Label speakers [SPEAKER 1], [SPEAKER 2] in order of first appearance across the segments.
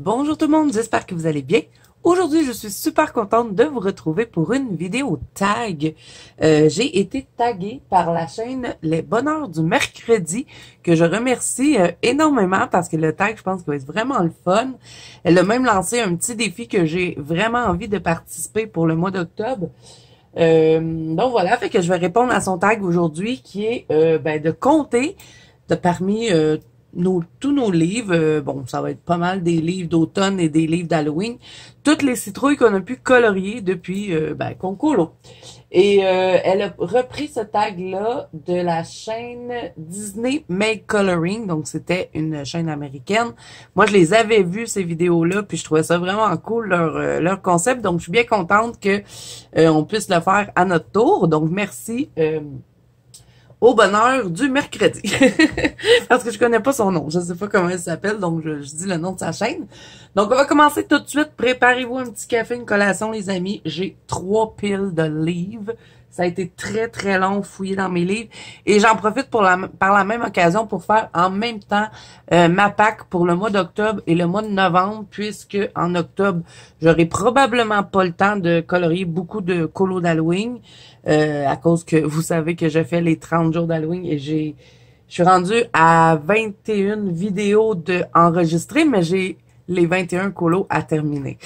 [SPEAKER 1] Bonjour tout le monde, j'espère que vous allez bien. Aujourd'hui, je suis super contente de vous retrouver pour une vidéo tag. J'ai été taguée par la chaîne Les Bonheurs du Mercredi, que je remercie énormément parce que le tag, je pense qu'il va être vraiment le fun. Elle a même lancé un petit défi que j'ai vraiment envie de participer pour le mois d'octobre. Donc voilà, fait que je vais répondre à son tag aujourd'hui qui est de compter parmi tous nos livres, bon, ça va être pas mal des livres d'automne et des livres d'Halloween, toutes les citrouilles qu'on a pu colorier depuis qu'on colo. Et elle a repris ce tag-là de la chaîne Disney Make Coloring, donc c'était une chaîne américaine. Moi, je les avais vus, ces vidéos-là, puis je trouvais ça vraiment cool, leur concept, donc je suis bien contente que on puisse le faire à notre tour. Donc, merci au bonheur du mercredi. Parce que je connais pas son nom. Je sais pas comment elle s'appelle, donc je dis le nom de sa chaîne. Donc, on va commencer tout de suite. Préparez-vous un petit café, une collation, les amis. J'ai 3 piles de livres. Ça a été très, très long fouiller dans mes livres. Et j'en profite par la même occasion pour faire en même temps ma pack pour le mois d'octobre et le mois de novembre, puisque en octobre, j'aurai probablement pas le temps de colorier beaucoup de colos d'Halloween, à cause que vous savez que je fais les 30 jours d'Halloween et je suis rendue à 21 vidéos enregistrées, mais j'ai les 21 colos à terminer.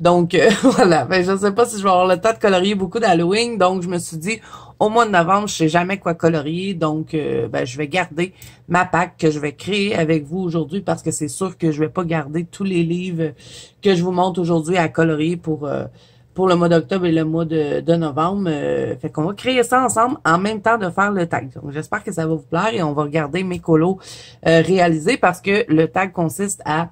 [SPEAKER 1] Donc, voilà. Ben, je sais pas si je vais avoir le temps de colorier beaucoup d'Halloween. Donc, je me suis dit, au mois de novembre, je sais jamais quoi colorier. Donc, je vais garder ma pack que je vais créer avec vous aujourd'hui parce que c'est sûr que je vais pas garder tous les livres que je vous montre aujourd'hui à colorier pour le mois d'octobre et le mois de novembre. Fait qu'on va créer ça ensemble en même temps de faire le tag. Donc, j'espère que ça va vous plaire et on va regarder mes colos réalisés parce que le tag consiste à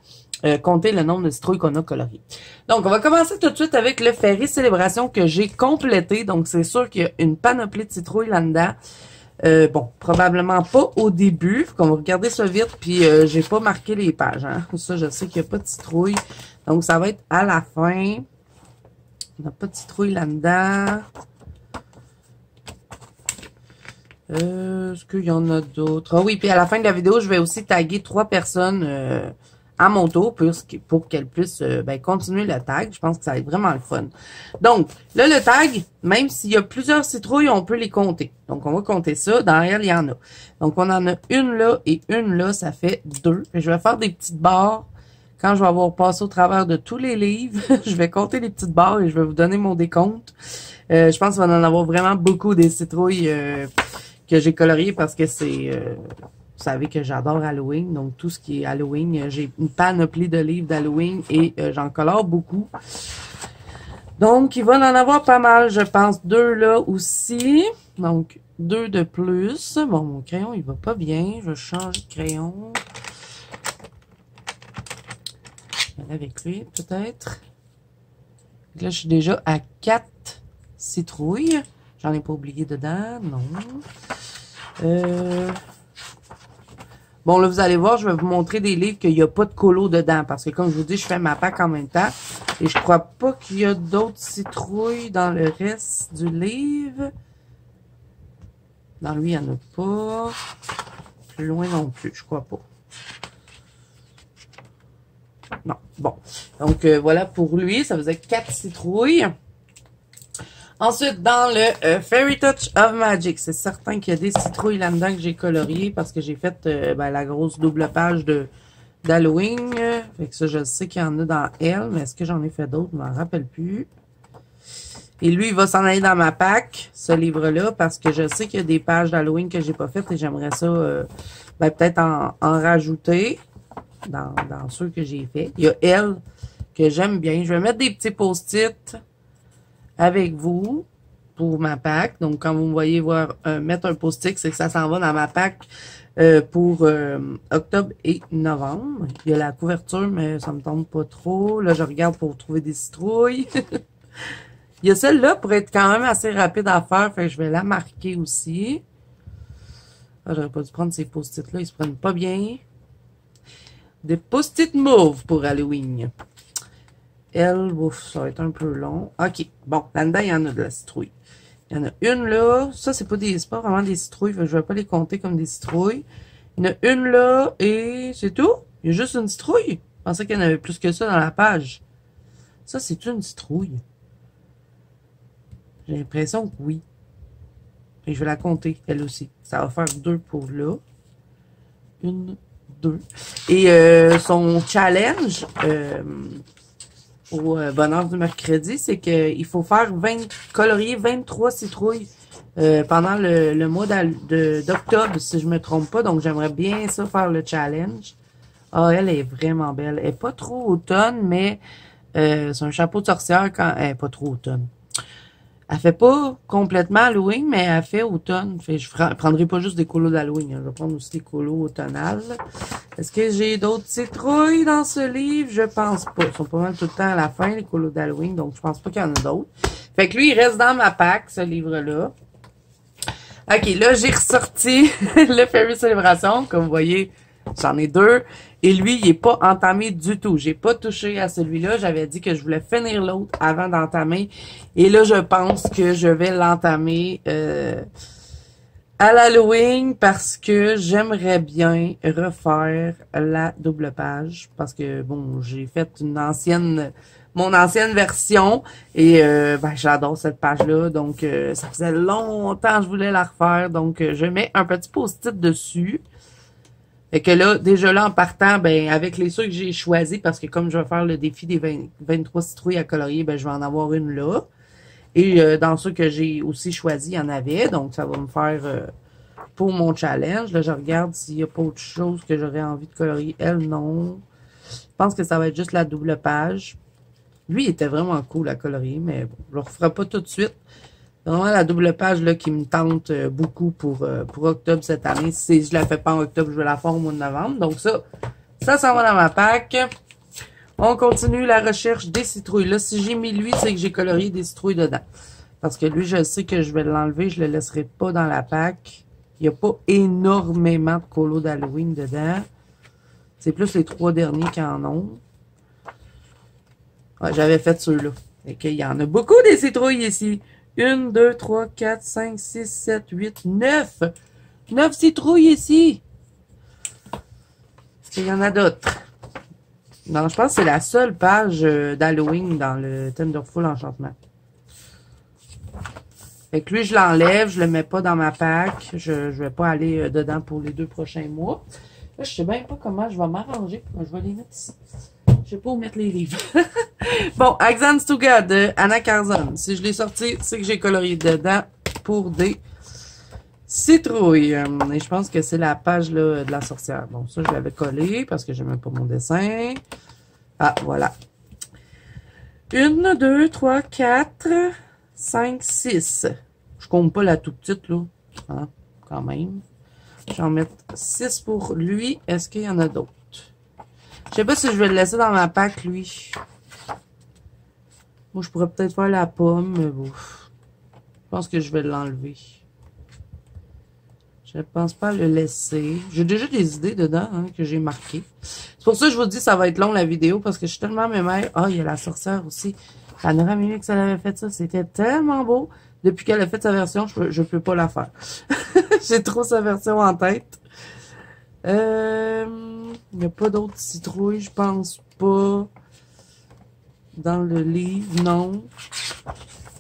[SPEAKER 1] compter le nombre de citrouilles qu'on a coloriées. Donc, on va commencer tout de suite avec le Fairy Célébration que j'ai complété. Donc, c'est sûr qu'il y a une panoplie de citrouilles là-dedans. Bon, probablement pas au début. On va regarder ça vite, puis j'ai pas marqué les pages. Hein. Ça, je sais qu'il n'y a pas de citrouilles. Donc, ça va être à la fin. On n'a pas de citrouilles là-dedans. Est-ce qu'il y en a d'autres? Ah oui, puis à la fin de la vidéo, je vais aussi taguer 3 personnes à mon tour pour qu'elles puissent continuer le tag. Je pense que ça va être vraiment le fun. Donc, là, le tag, même s'il y a plusieurs citrouilles, on peut les compter. Donc, on va compter ça. Derrière, il y en a. Donc, on en a une là et une là, ça fait 2. Je vais faire des petites barres. Quand je vais avoir passé au travers de tous les livres, je vais compter les petites barres et je vais vous donner mon décompte. Je pense qu'il va en avoir vraiment beaucoup des citrouilles que j'ai coloriées parce que c'est... vous savez que j'adore Halloween, donc tout ce qui est Halloween, j'ai une panoplie de livres d'Halloween et j'en colore beaucoup. Donc, il va en avoir pas mal, je pense. 2 là aussi. Donc, 2 de plus. Bon, mon crayon, il va pas bien. Je vais changer de crayon. Avec lui, peut-être. Là, je suis déjà à 4 citrouilles. J'en ai pas oublié dedans, non. Bon, là, vous allez voir, je vais vous montrer des livres qu'il n'y a pas de colo dedans. Parce que, comme je vous dis, je fais ma pack en même temps. Et je crois pas qu'il y a d'autres citrouilles dans le reste du livre. Dans lui, il n'y en a pas. Plus loin non plus, je crois pas. Non, bon. Donc, voilà pour lui. Ça faisait 4 citrouilles. Ensuite, dans le Fairy Touch of Magic, c'est certain qu'il y a des citrouilles là-dedans que j'ai coloriées parce que j'ai fait la grosse double page d'Halloween. Fait que ça, je sais qu'il y en a dans elle, mais est-ce que j'en ai fait d'autres? Je m'en rappelle plus. Et lui, il va s'en aller dans ma pack, ce livre-là, parce que je sais qu'il y a des pages d'Halloween que j'ai pas faites et j'aimerais ça peut-être en rajouter dans ceux que j'ai fait. Il y a elle que j'aime bien. Je vais mettre des petits post-it avec vous pour ma pack. Donc, quand vous me voyez mettre un post-it, c'est que ça s'en va dans ma pack pour octobre et novembre. Il y a la couverture, mais ça me tombe pas trop. Là, je regarde pour trouver des citrouilles. Il y a celle-là pour être quand même assez rapide à faire. Fait que je vais la marquer aussi. Ah, j'aurais pas dû prendre ces post-it-là. Ils se prennent pas bien. Des post-it mauve pour Halloween. Elle, ouf, ça va être un peu long. OK. Bon, là-dedans, il y en a de la citrouille. Il y en a une là. Ça, c'est pas vraiment des citrouilles. Fait que je vais pas les compter comme des citrouilles. Il y en a une là et c'est tout. Il y a juste une citrouille. pensais qu'il y en avait plus que ça dans la page. Ça, c'est une citrouille. J'ai l'impression que oui. Et je vais la compter, elle aussi. Ça va faire 2 pour là. 1, 2. Et son challenge au bonheur du mercredi, c'est qu'il faut faire colorier 23 citrouilles pendant le mois d'octobre, si je me trompe pas. Donc, j'aimerais bien ça faire le challenge. Ah, elle est vraiment belle. Elle est pas trop automne, mais c'est un chapeau de sorcière quand elle est pas trop automne. Elle fait pas complètement Halloween, mais elle fait automne. Fait, je prendrai pas juste des colos d'Halloween. Hein. Je vais prendre aussi des colos automnales. Est-ce que j'ai d'autres citrouilles dans ce livre? Je pense pas. Ils sont pas mal tout le temps à la fin, les colos d'Halloween. Donc, je pense pas qu'il y en a d'autres. Fait que lui, il reste dans ma pack, ce livre-là. OK, là, j'ai ressorti le Fairy Célébration. Comme vous voyez, j'en ai 2. Et lui, il est pas entamé du tout. J'ai pas touché à celui-là. J'avais dit que je voulais finir l'autre avant d'entamer. Et là, je pense que je vais l'entamer à l'Halloween parce que j'aimerais bien refaire la double page. Parce que, bon, j'ai fait mon ancienne version et ben, j'adore cette page-là. Donc, ça faisait longtemps que je voulais la refaire. Donc, je mets un petit post-it dessus. Fait que là, déjà là, en partant, ben, avec les ceux que j'ai choisis, parce que comme je vais faire le défi des 23 citrouilles à colorier, ben, je vais en avoir une là. Et dans ceux que j'ai aussi choisis, il y en avait. Donc, ça va me faire pour mon challenge. Là, je regarde s'il n'y a pas autre chose que j'aurais envie de colorier. Elle, non. Je pense que ça va être juste la double page. Lui, il était vraiment cool à colorier, mais bon, je le referai pas tout de suite. Vraiment la double page là qui me tente beaucoup pour octobre cette année. Si je la fais pas en octobre, je vais la faire au mois de novembre. Donc ça s'en va dans ma pack. On continue la recherche des citrouilles. Là, si j'ai mis lui, c'est que j'ai colorié des citrouilles dedans. Parce que lui, je sais que je vais l'enlever. Je le laisserai pas dans la pack. Il n'y a pas énormément de colos d'Halloween dedans. C'est plus les 3 derniers qui en ont. Ouais, j'avais fait ceux-là. Et qu'il y en a beaucoup des citrouilles ici. 1, 2, 3, 4, 5, 6, 7, 8, 9. 9 citrouilles ici. Est-ce qu'il y en a d'autres? Non, je pense que c'est la seule page d'Halloween dans le Tenderful Enchantement. Fait que lui, je l'enlève, je le mets pas dans ma pack. Je vais pas aller dedans pour les 2 prochains mois. Là, je sais bien pas comment je vais m'arranger. Je vais les mettre ici. Je sais pas où mettre les livres. Bon, Axan Stuga de Anna Carzon. Si je l'ai sorti, c'est que j'ai colorié dedans pour des citrouilles. Et je pense que c'est la page là, de la sorcière. Bon, ça, je l'avais collé parce que j'aimais pas mon dessin. Ah, voilà. 1, 2, 3, 4, 5, 6. Je compte pas la toute petite, là. Hein, quand même. Je vais en mettre 6 pour lui. Est-ce qu'il y en a d'autres? Je sais pas si je vais le laisser dans ma pack, lui. Moi, je pourrais peut-être faire la pomme, mais bon. Je pense que je vais l'enlever. Je ne pense pas le laisser. J'ai déjà des idées dedans, hein, que j'ai marquées. C'est pour ça que je vous dis que ça va être long, la vidéo, parce que je suis tellement mémère. Ah, il y a la sorcière aussi. Anora Mimix, elle avait fait ça. C'était tellement beau. Depuis qu'elle a fait sa version, je peux pas la faire. J'ai trop sa version en tête. Il n'y a pas d'autres citrouilles, je pense pas. Dans le livre, non.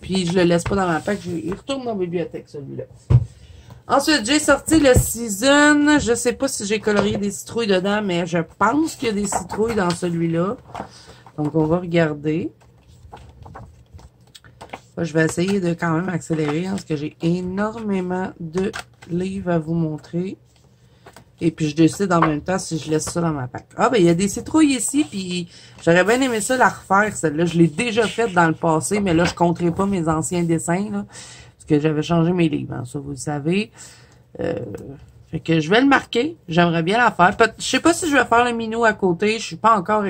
[SPEAKER 1] Puis je le laisse pas dans ma pack, il retourne dans la bibliothèque, celui-là. Ensuite, j'ai sorti le Season. Je sais pas si j'ai colorié des citrouilles dedans, mais je pense qu'il y a des citrouilles dans celui-là. Donc, on va regarder. Je vais essayer de quand même accélérer, hein, parce que j'ai énormément de livres à vous montrer. Et puis, je décide en même temps si je laisse ça dans ma pack. Ah, ben, il y a des citrouilles ici, puis j'aurais bien aimé ça la refaire, celle-là. Je l'ai déjà faite dans le passé, mais là, je compterai pas mes anciens dessins, là, parce que j'avais changé mes livres, hein, ça, vous le savez. Fait que je vais le marquer. J'aimerais bien la faire. Je sais pas si je vais faire le minou à côté. Je suis pas encore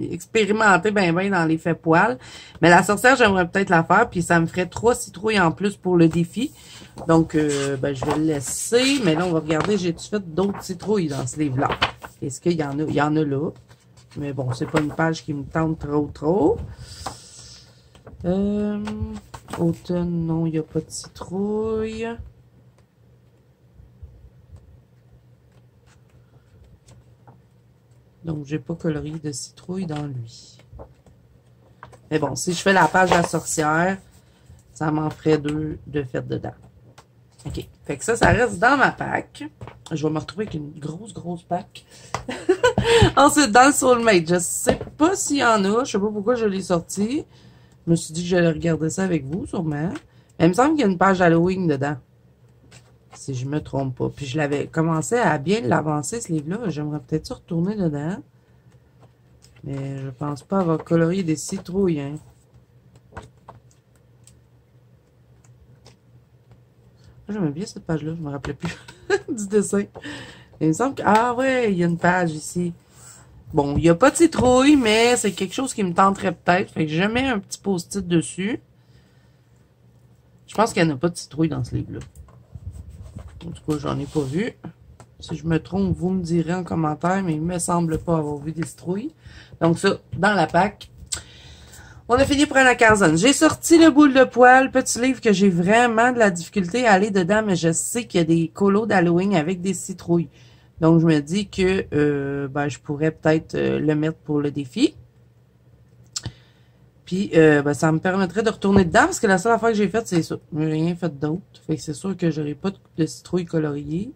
[SPEAKER 1] expérimentée ben dans l'effet poil. Mais la sorcière, j'aimerais peut-être la faire. Puis ça me ferait 3 citrouilles en plus pour le défi. Donc, ben, je vais le laisser. Mais là, on va regarder. J'ai-tu fait d'autres citrouilles dans ce livre-là? Est-ce qu'il y en a? Il y en a là. Mais bon, c'est pas une page qui me tente trop. Automne, non, il n'y a pas de citrouille. Donc, j'ai pas colorié de citrouille dans lui. Mais bon, si je fais la page de la sorcière, ça m'en ferait 2 de fait dedans. OK. Fait que ça reste dans ma pack. Je vais me retrouver avec une grosse pack. Ensuite, dans le Soulmate, je sais pas s'il y en a. Je sais pas pourquoi je l'ai sorti. Je me suis dit que j'allais regarder ça avec vous, sûrement. Mais il me semble qu'il y a une page Halloween dedans. Si je me trompe pas. Puis je l'avais commencé à bien l'avancer, ce livre-là. J'aimerais peut-être ça retourner dedans. Mais je pense pas avoir colorié des citrouilles, hein. J'aimais bien cette page-là, je me rappelais plus du dessin. Il me semble que... Ah ouais, il y a une page ici. Bon, il n'y a pas de citrouille, mais c'est quelque chose qui me tenterait peut-être. Fait que je mets un petit post-it dessus. Je pense qu'il n'y en a pas de citrouille dans ce livre-là. En tout cas, j'en ai pas vu. Si je me trompe, vous me direz en commentaire, mais il me semble pas avoir vu des citrouilles. Donc ça, dans la pack. On a fini pour la quinzaine. J'ai sorti le boule de poil, petit livre que j'ai vraiment de la difficulté à aller dedans, mais je sais qu'il y a des colos d'Halloween avec des citrouilles. Donc, je me dis que je pourrais peut-être le mettre pour le défi. Puis, ça me permettrait de retourner dedans, parce que la seule affaire que j'ai faite, c'est ça. Je n'ai rien fait d'autre. Fait que c'est sûr que j'aurai pas de citrouilles coloriées.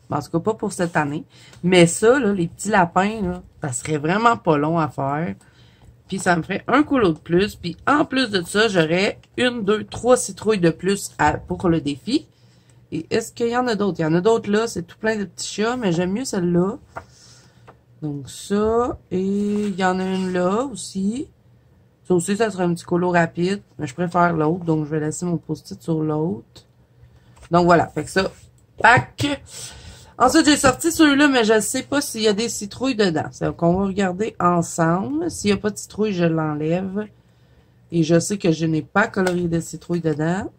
[SPEAKER 1] En tout cas, pas pour cette année. Mais ça, là, les petits lapins, là, ça serait vraiment pas long à faire. Puis ça me ferait un coulo de plus. Puis en plus de ça, j'aurais 1, 2, 3 citrouilles de plus pour le défi. Et est-ce qu'il y en a d'autres? Il y en a d'autres là. C'est tout plein de petits chats. Mais j'aime mieux celle-là. Donc ça. Et il y en a une là aussi. Ça aussi, ça serait un petit colo rapide. Mais je préfère l'autre. Donc je vais laisser mon post-it sur l'autre. Donc voilà. Fait que ça. Pack. Ensuite, j'ai sorti ceux-là, mais je ne sais pas s'il y a des citrouilles dedans. Donc, on va regarder ensemble. S'il n'y a pas de citrouille, je l'enlève. Et je sais que je n'ai pas colorié de citrouille dedans.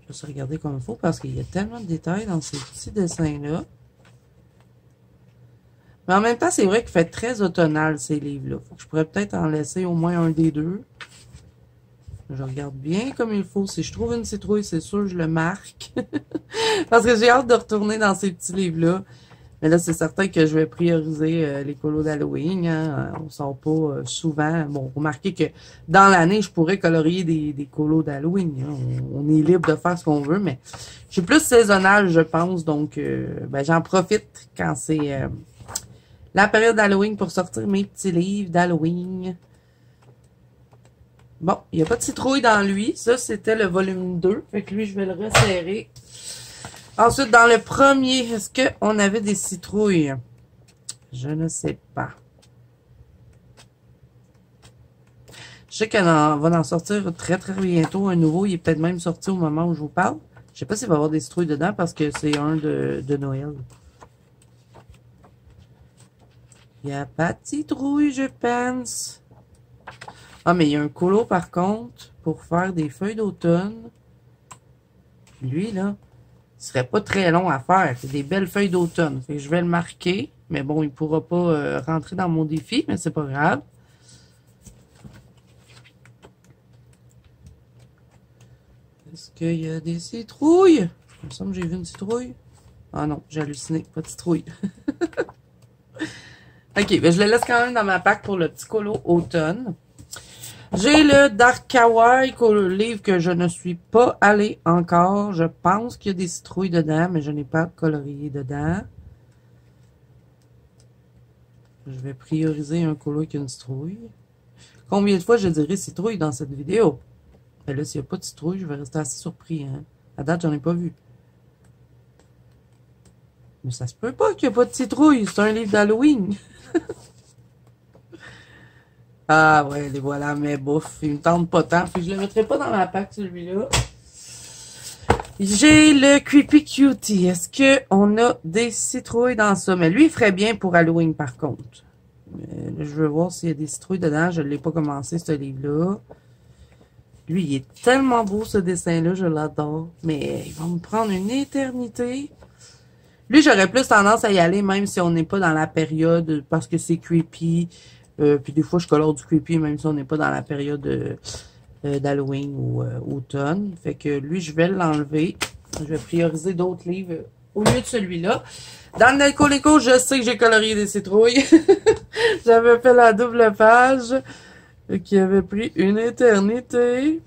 [SPEAKER 1] Je vais juste regarder comme il faut parce qu'il y a tellement de détails dans ces petits dessins-là. Mais en même temps, c'est vrai qu'il fait très automnal, ces livres-là. Je pourrais peut-être en laisser au moins un des deux. Je regarde bien comme il faut. Si je trouve une citrouille, c'est sûr, je le marque. Parce que j'ai hâte de retourner dans ces petits livres-là. Mais là, c'est certain que je vais prioriser les colos d'Halloween. Hein. On sort pas souvent. Bon, remarquez que dans l'année, je pourrais colorier des colos d'Halloween. Hein. On est libre de faire ce qu'on veut, mais je suis plus saisonnal, je pense. Donc, j'en profite quand c'est la période d'Halloween pour sortir mes petits livres d'Halloween. Bon, il n'y a pas de citrouille dans lui. Ça, c'était le volume 2. Fait que lui, je vais le resserrer. Ensuite, dans le premier, est-ce qu'on avait des citrouilles? Je ne sais pas. Je sais qu'on va en sortir très, très bientôt un nouveau. Il est peut-être même sorti au moment où je vous parle. Je sais pas s'il va y avoir des citrouilles dedans parce que c'est un de Noël. Il n'y a pas de citrouille, je pense. Ah, mais il y a un colo, par contre, pour faire des feuilles d'automne. Lui, là, ce serait pas très long à faire. C'est des belles feuilles d'automne. Fait que je vais le marquer. Mais bon, il pourra pas rentrer dans mon défi, mais c'est pas grave. Est-ce qu'il y a des citrouilles? Il me semble que j'ai vu une citrouille. Ah non, j'ai halluciné. Pas de citrouille. OK, ben je le laisse quand même dans ma pack pour le petit colo automne. J'ai le Dark Kawaii, le livre que je ne suis pas allée encore. Je pense qu'il y a des citrouilles dedans, mais je n'ai pas colorié dedans. Je vais prioriser un colo avec une citrouille. Combien de fois je dirais citrouille dans cette vidéo? Ben là, s'il n'y a pas de citrouille, je vais rester assez surpris. Hein? À date, j'en ai pas vu. Mais ça se peut pas qu'il n'y ait pas de citrouille. C'est un livre d'Halloween. Ah ouais, les voilà, mais bouf, il me tente pas tant. Puis je le mettrai pas dans ma pack, celui-là. J'ai le Creepy Cutie. Est-ce qu'on a des citrouilles dans ça? Mais lui, il ferait bien pour Halloween, par contre. Mais là, je veux voir s'il y a des citrouilles dedans. Je ne l'ai pas commencé, ce livre-là. Lui, il est tellement beau, ce dessin-là. Je l'adore. Mais il va me prendre une éternité. Lui, j'aurais plus tendance à y aller, même si on n'est pas dans la période, parce que c'est creepy. Puis des fois, je colore du creepy, même si on n'est pas dans la période d'Halloween ou automne. Fait que lui, je vais l'enlever. Je vais prioriser d'autres livres au lieu de celui-là. Dans le Nelco Léco, je sais que j'ai colorié des citrouilles. J'avais fait la double page qui avait pris une éternité.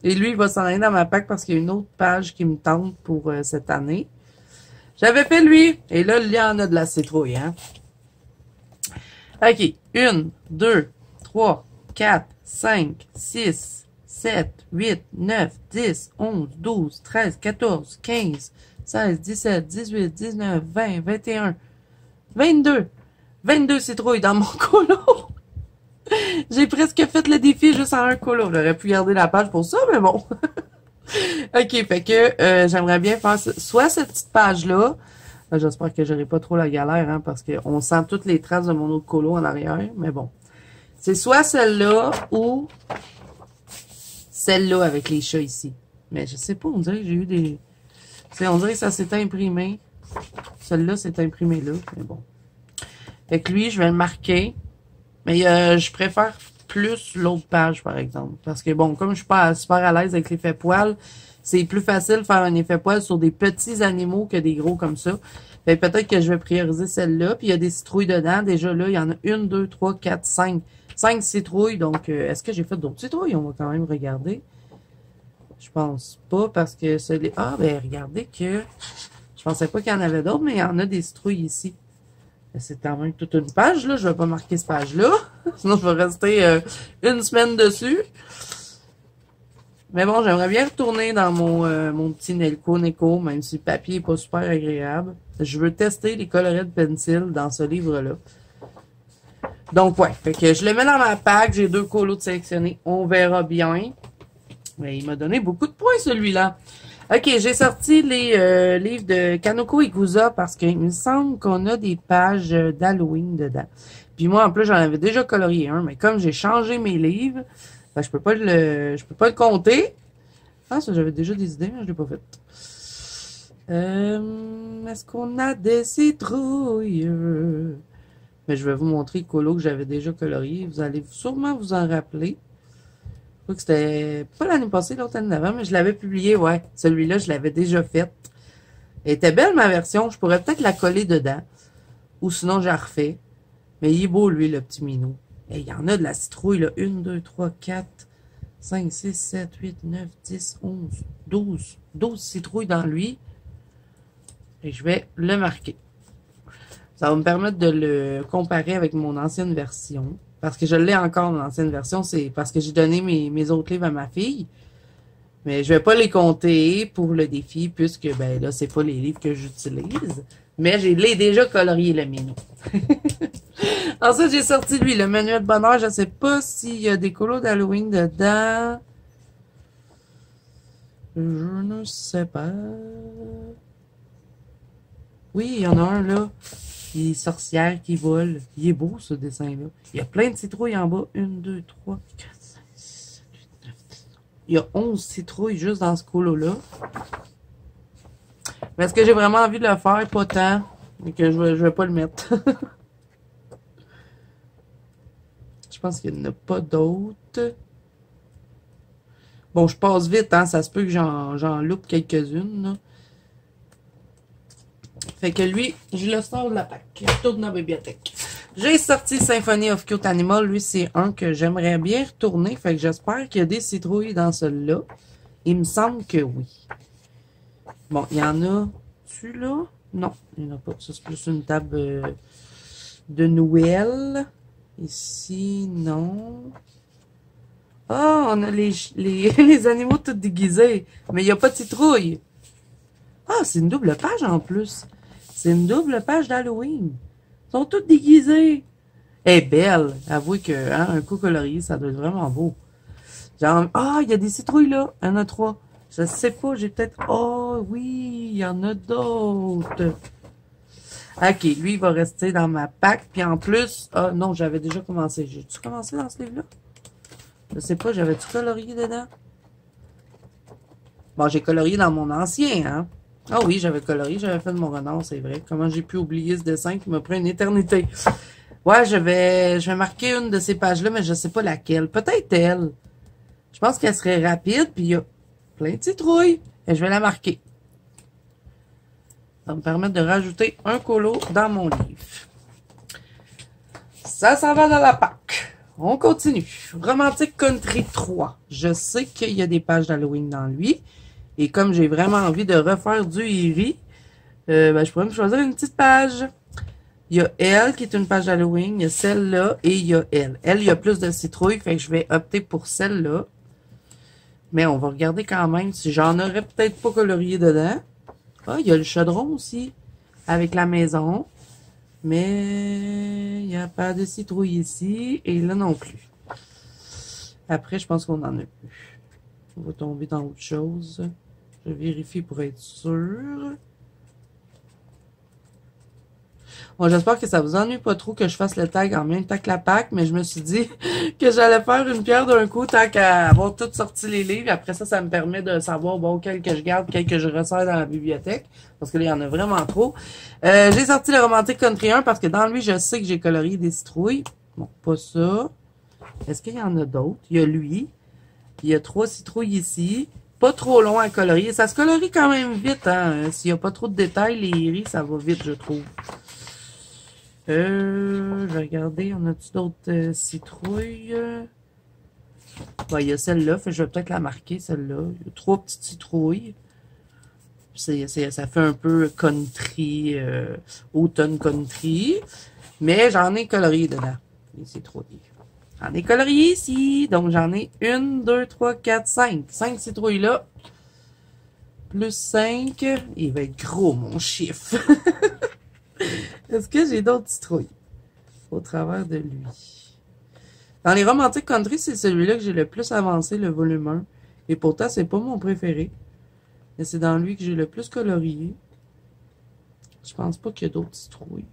[SPEAKER 1] Et lui, il va s'en aller dans ma pack parce qu'il y a une autre page qui me tente pour cette année. J'avais fait lui. Et là, il y en a de la citrouille, hein. OK. 1, 2, 3, 4, 5, 6, 7, 8, 9, 10, 11, 12, 13, 14, 15, 16, 17, 18, 19, 20, 21, 22. 22 citrouilles dans mon colo. J'ai presque fait le défi juste en un colo. J'aurais pu garder la page pour ça, mais bon. OK, fait que j'aimerais bien faire soit cette petite page-là. J'espère que j'aurai pas trop la galère, hein, parce qu'on sent toutes les traces de mon autre colo en arrière, mais bon. C'est soit celle-là ou celle-là avec les chats ici. Mais je sais pas, on dirait que j'ai eu des... on dirait que ça s'est imprimé. Celle-là s'est imprimée là, mais bon. Fait que lui, je vais le marquer. Mais je préfère plus l'autre page, par exemple. Parce que bon, comme je suis pas super à l'aise avec l'effet poil, c'est plus facile de faire un effet poil sur des petits animaux que des gros comme ça. Fait peut-être que je vais prioriser celle-là. Puis il y a des citrouilles dedans. Déjà là, il y en a 1, 2, 3, 4, 5. 5 citrouilles. Donc, est-ce que j'ai fait d'autres citrouilles? On va quand même regarder. Je pense pas parce que celui... Ah, ben regardez que... Je pensais pas qu'il y en avait d'autres, mais il y en a des citrouilles ici. C'est quand même toute une page, là. Je vais pas marquer cette page-là. Sinon, je vais rester une semaine dessus. Mais bon, j'aimerais bien retourner dans mon petit Nelco Neko, même si le papier est pas super agréable. Je veux tester les colorets de pencil dans ce livre-là. Donc, ouais. Fait que je le mets dans ma pack. J'ai 2 colos de sélectionnés. On verra bien. Mais il m'a donné beaucoup de points, celui-là. OK, j'ai sorti les livres de Kanoko Igusa parce qu'il me semble qu'on a des pages d'Halloween dedans. Puis moi, en plus, j'en avais déjà colorié un, mais comme j'ai changé mes livres, ben, je peux pas le compter. Ah, ça, j'avais déjà des idées, mais je l'ai pas fait. Est-ce qu'on a des citrouilles? Mais je vais vous montrer le colo que j'avais déjà colorié. Vous allez sûrement vous en rappeler. Je crois que c'était pas l'année passée, l'autre année d'avant, mais je l'avais publié, ouais. Celui-là, je l'avais déjà fait. Elle était belle, ma version. Je pourrais peut-être la coller dedans. Ou sinon, j'ai refait. Mais il est beau, lui, le petit minou. Et il y en a de la citrouille, là. 1, 2, 3, 4, 5, 6, 7, 8, 9, 10, 11, 12. 12 citrouilles dans lui. Et je vais le marquer. Ça va me permettre de le comparer avec mon ancienne version. Parce que je l'ai encore, mon ancienne version. C'est parce que j'ai donné mes autres livres à ma fille. Mais je vais pas les compter pour le défi, puisque, ben là, c'est pas les livres que j'utilise. Mais je l'ai déjà colorié, le minou. Ensuite, j'ai sorti, lui, le manuel de bonheur. Je sais pas s'il y a des colos d'Halloween dedans. Je ne sais pas. Oui, il y en a un, là. Les sorcières qui volent. Il est beau, ce dessin-là. Il y a plein de citrouilles en bas. 1, 2, 3, 4, 5, 6, 7, 8, 9, 10. Il y a 11 citrouilles juste dans ce colo-là. Mais est-ce que j'ai vraiment envie de le faire? Pas tant. Mais que je vais pas le mettre. Je pense qu'il n'y en a pas d'autres. Bon, je passe vite, hein. Ça se peut que j'en loupe quelques-unes, là. Fait que lui, je le sors de la pack. Je tourne dans la bibliothèque. J'ai sorti Symphony of Cute Animal. Lui, c'est un que j'aimerais bien retourner. Fait que j'espère qu'il y a des citrouilles dans celui-là. Il me semble que oui. Bon, il y en a-tu là? Non, il n'y en a pas. Ça, c'est plus une table de Noël. Ici, non. Ah, on a les animaux tous déguisés. Mais il n'y a pas de citrouille. Ah, c'est une double page en plus. C'est une double page d'Halloween. Ils sont tous déguisés. Elle est belle. Avouez que hein, un coup colorié, ça doit être vraiment beau. Genre, ah, il y a des citrouilles là. Il y en a 3. Je sais pas, j'ai peut-être... Oh, oui, il y en a d'autres. OK, lui, il va rester dans ma pack. Puis en plus... Ah, non, j'avais déjà commencé. J'ai-tu commencé dans ce livre-là? Je sais pas, j'avais-tu colorié dedans? Bon, j'ai colorié dans mon ancien, hein? Ah oui, j'avais colorié, j'avais fait de mon renard, c'est vrai. Comment j'ai pu oublier ce dessin qui m'a pris une éternité? Ouais, je vais marquer une de ces pages-là, mais je sais pas laquelle. Peut-être elle. Je pense qu'elle serait rapide, puis il y a plein de citrouilles. Et je vais la marquer. Ça va me permettre de rajouter un colo dans mon livre. Ça s'en va dans la PAC. On continue. Romantic Country 3. Je sais qu'il y a des pages d'Halloween dans lui. Et comme j'ai vraiment envie de refaire du Eerie, je pourrais me choisir une petite page. Il y a elle qui est une page d'Halloween. Il y a celle-là et il y a elle. Elle, il y a plus de citrouilles, fait que je vais opter pour celle-là. Mais on va regarder quand même si j'en aurais peut-être pas colorié dedans. Ah, il y a le chaudron aussi, avec la maison. Mais il n'y a pas de citrouille ici, et là non plus. Après, je pense qu'on en a plus. On va tomber dans autre chose. Je vérifie pour être sûr. Bon, j'espère que ça vous ennuie pas trop que je fasse le tag en même temps que la PAC, mais je me suis dit que j'allais faire une pierre d'un coup tant qu'à avoir tout sorti les livres. Après ça, ça me permet de savoir, bon, quel que je garde, quel que je resserre dans la bibliothèque, parce que là, il y en a vraiment trop. J'ai sorti le Romantic Country 1 parce que dans lui, je sais que j'ai colorié des citrouilles. Bon, pas ça. Est-ce qu'il y en a d'autres? Il y a lui. Il y a 3 citrouilles ici. Pas trop long à colorier. Ça se colorie quand même vite, hein. S'il n'y a pas trop de détails, les iris, ça va vite, je trouve. Je vais regarder, on a-tu d'autres citrouilles? Bon, il y a celle-là, je vais peut-être la marquer, celle-là. Il y a 3 petites citrouilles. Ça fait un peu country, automne country. Mais j'en ai colorié dedans, les citrouilles. J'en ai colorié ici. Donc, j'en ai 1, 2, 3, 4, 5. 5 citrouilles là. Plus 5. Il va être gros, mon chiffre. Est-ce que j'ai d'autres citrouilles au travers de lui? Dans les Romantic Country, c'est celui-là que j'ai le plus avancé, le volume 1. Et pourtant, c'est pas mon préféré. Mais c'est dans lui que j'ai le plus colorié. Je pense pas qu'il y a d'autres citrouilles.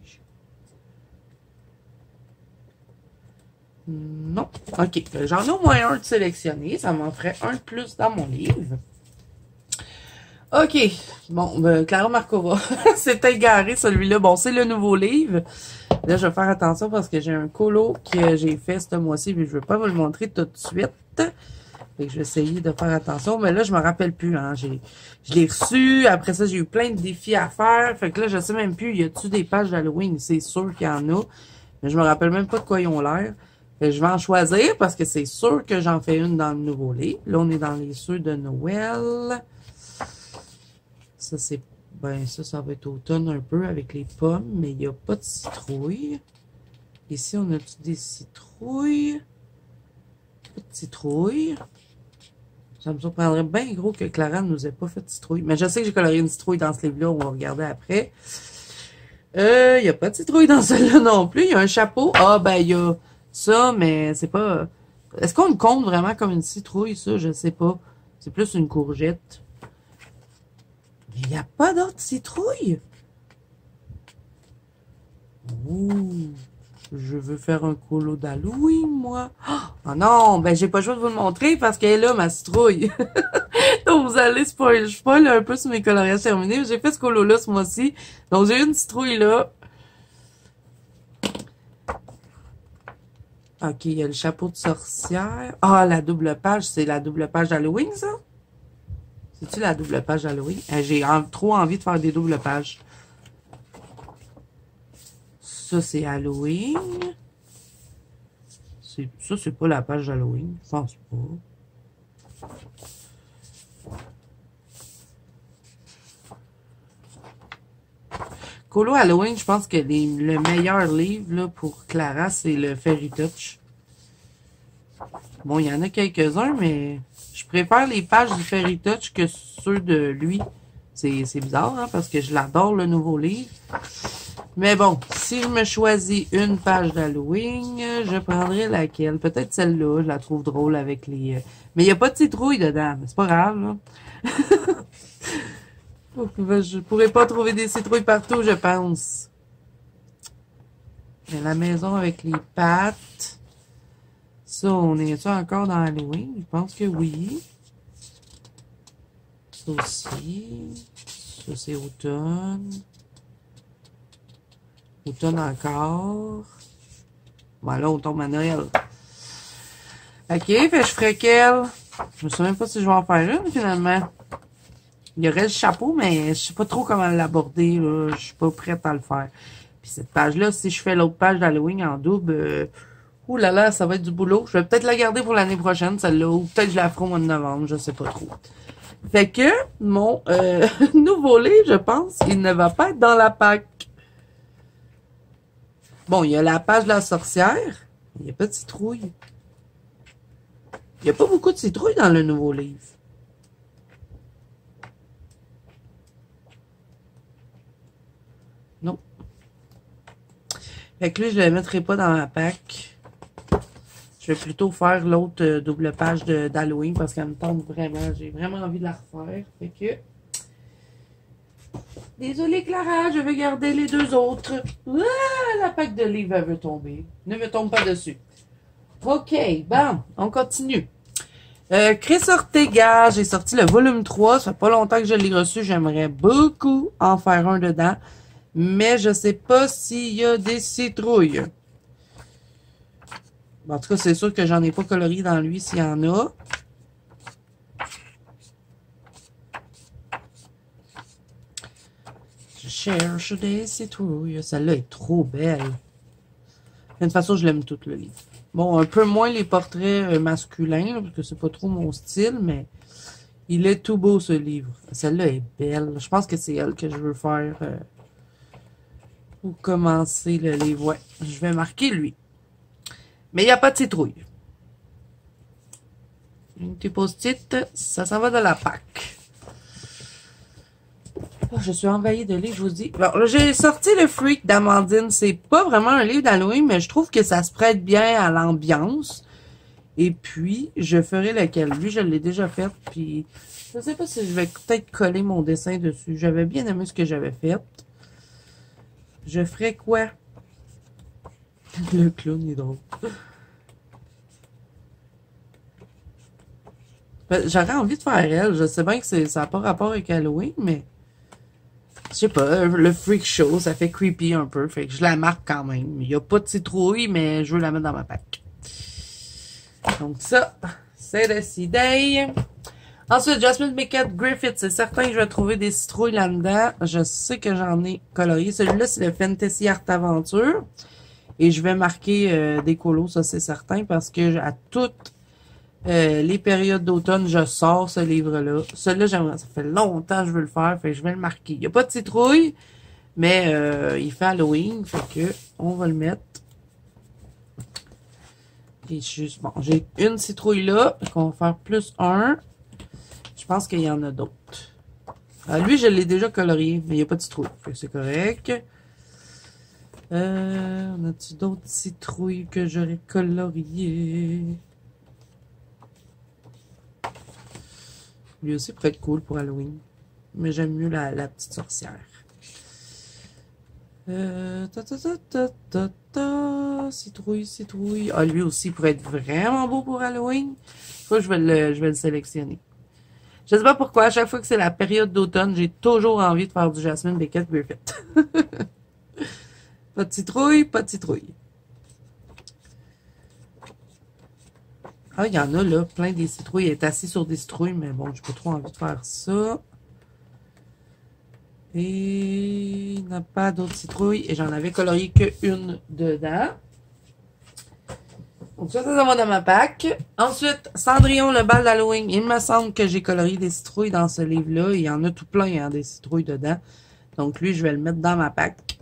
[SPEAKER 1] Non. OK. J'en ai au moins un de sélectionné. Ça m'en ferait un de plus dans mon livre. OK. Bon, Clara Markova. C'était égaré, celui-là. Bon, c'est le nouveau livre. Là, je vais faire attention parce que j'ai un colo que j'ai fait ce mois-ci, mais je ne veux pas vous le montrer tout de suite. Fait que je vais essayer de faire attention. Mais là, je me rappelle plus. Hein. Je l'ai reçu. Après ça, j'ai eu plein de défis à faire. Fait que là, je sais même plus. Y a-tu des pages d'Halloween? C'est sûr qu'il y en a. Mais je me rappelle même pas de quoi ils ont l'air. Je vais en choisir parce que c'est sûr que j'en fais une dans le nouveau livre. Là, on est dans les ceux de Noël. Ça, c'est... Ben, ça va être automne un peu avec les pommes, mais il n'y a pas de citrouille. Ici, on a des citrouilles. Pas de citrouille. Ça me surprendrait bien gros que Clara ne nous ait pas fait de citrouille. Mais je sais que j'ai colorié une citrouille dans ce livre-là, on va regarder après. Il n'y a pas de citrouille dans celui-là non plus. Il y a un chapeau. Ah, ben, il y a ça, mais c'est pas... Est-ce qu'on le compte vraiment comme une citrouille, ça? Je sais pas. C'est plus une courgette. Il n'y a pas d'autres citrouilles. Ouh, je veux faire un colo d'Halloween, moi. Oh non, ben j'ai pas le choix de vous le montrer parce qu'elle est là, ma citrouille. Donc vous allez spoil un peu sur mes coloriages terminés. J'ai fait ce colo-là ce mois-ci. Donc j'ai une citrouille là. OK, il y a le chapeau de sorcière. Ah, la double page, c'est la double page d'Halloween, ça? C'est-tu la double page d'Halloween? J'ai trop envie de faire des doubles pages. Ça, c'est Halloween. Ça, c'est pas la page d'Halloween. Je pense pas. Colo Halloween, je pense que le meilleur livre là, pour Clara, c'est le Fairy Touch. Bon, il y en a quelques-uns, mais... Je préfère les pages du Fairy Touch que ceux de lui. C'est bizarre, hein, parce que je l'adore, le nouveau livre. Mais bon, si je me choisis une page d'Halloween, je prendrai laquelle? Peut-être celle-là, je la trouve drôle avec les... Mais il n'y a pas de citrouille dedans, c'est pas grave, là. Je pourrais pas trouver des citrouilles partout, je pense. Mais la maison avec les pattes... Ça, on est-tu encore dans Halloween? Je pense que oui. Ça aussi. Ça, c'est automne. Automne encore. Bon, là, on tombe à Noël. OK, fait je ferai quelle? Je me souviens même pas si je vais en faire une, finalement. Il y aurait le chapeau, mais je sais pas trop comment l'aborder, là. Je suis pas prête à le faire. Puis cette page-là, si je fais l'autre page d'Halloween en double, ouh là là, ça va être du boulot. Je vais peut-être la garder pour l'année prochaine, celle-là, ou peut-être je la ferai au mois de novembre, je sais pas trop. Fait que, mon nouveau livre, je pense, il ne va pas être dans la pack. Bon, il y a la page de la sorcière. Il n'y a pas de citrouille. Il n'y a pas beaucoup de citrouilles dans le nouveau livre. Non. Fait que lui, je ne le mettrai pas dans ma pack. Je vais plutôt faire l'autre double page d'Halloween parce qu'elle me tente vraiment. J'ai vraiment envie de la refaire. Fait que... Désolée Clara, je vais garder les deux autres. Ah, la pack de livres, elle veut tomber. Ne me tombe pas dessus. OK, bon, on continue. Chris Ortega, j'ai sorti le volume 3. Ça fait pas longtemps que je l'ai reçu. J'aimerais beaucoup en faire un dedans. Mais je sais pas s'il y a des citrouilles. Bon, en tout cas, c'est sûr que j'en ai pas colorié dans lui s'il y en a. Je cherche des citrouilles. Celle-là est trop belle. De toute façon, je l'aime toute le livre. Bon, un peu moins les portraits masculins, là, parce que c'est pas trop mon style, mais il est tout beau ce livre. Celle-là est belle. Je pense que c'est elle que je veux faire pour commencer le livre. Ouais, je vais marquer lui. Mais il n'y a pas de citrouille. Une petite post-it, ça s'en va de la PAC. Oh, je suis envahie de livres, je vous dis. Bon, j'ai sorti le Freak d'Amandine. C'est pas vraiment un livre d'Halloween, mais je trouve que ça se prête bien à l'ambiance. Et puis, je ferai lequel. Lui, je l'ai déjà fait, puis je sais pas si je vais peut-être coller mon dessin dessus. J'avais bien aimé ce que j'avais fait. Je ferai quoi? Le clown est drôle. J'aurais envie de faire elle. Je sais bien que ça n'a pas rapport avec Halloween, mais... Je sais pas, le freak show, ça fait creepy un peu. Fait que je la marque quand même. Il n'y a pas de citrouille, mais je veux la mettre dans ma pack. Donc ça, c'est décidé. Ensuite, Jasmine Beckett Griffith. C'est certain que je vais trouver des citrouilles là-dedans. Je sais que j'en ai colorié. Celui-là, c'est le Fantasy Art Aventure. Et je vais marquer des colos, ça c'est certain, parce que à toutes les périodes d'automne, je sors ce livre-là. Celui-là, j'aimerais, ça fait longtemps que je veux le faire, fait que je vais le marquer. Il n'y a pas de citrouille, mais il fait Halloween, fait que on va le mettre. Et juste, bon, j'ai une citrouille là, qu'on va faire plus un. Je pense qu'il y en a d'autres. Lui, je l'ai déjà colorié, mais il n'y a pas de citrouille, fait que c'est correct. On a-tu d'autres citrouilles que j'aurais coloriées? Lui aussi pourrait être cool pour Halloween. Mais j'aime mieux la petite sorcière. Citrouille, citrouille. Ah, lui aussi pourrait être vraiment beau pour Halloween. Faut que je vais le sélectionner. Je sais pas pourquoi, à chaque fois que c'est la période d'automne, j'ai toujours envie de faire du Jasmine Beckett Griffith. Pas de citrouille, pas de citrouille. Ah, il y en a là, plein des citrouilles. Elle est assise sur des citrouilles, mais bon, j'ai pas trop envie de faire ça. Et il n'y a pas d'autres citrouilles. Et j'en avais colorié qu'une dedans. Donc ça va dans ma pack. Ensuite, Cendrillon, le bal d'Halloween. Il me semble que j'ai colorié des citrouilles dans ce livre-là. Il y en a tout plein, hein, des citrouilles dedans. Donc lui, je vais le mettre dans ma pack.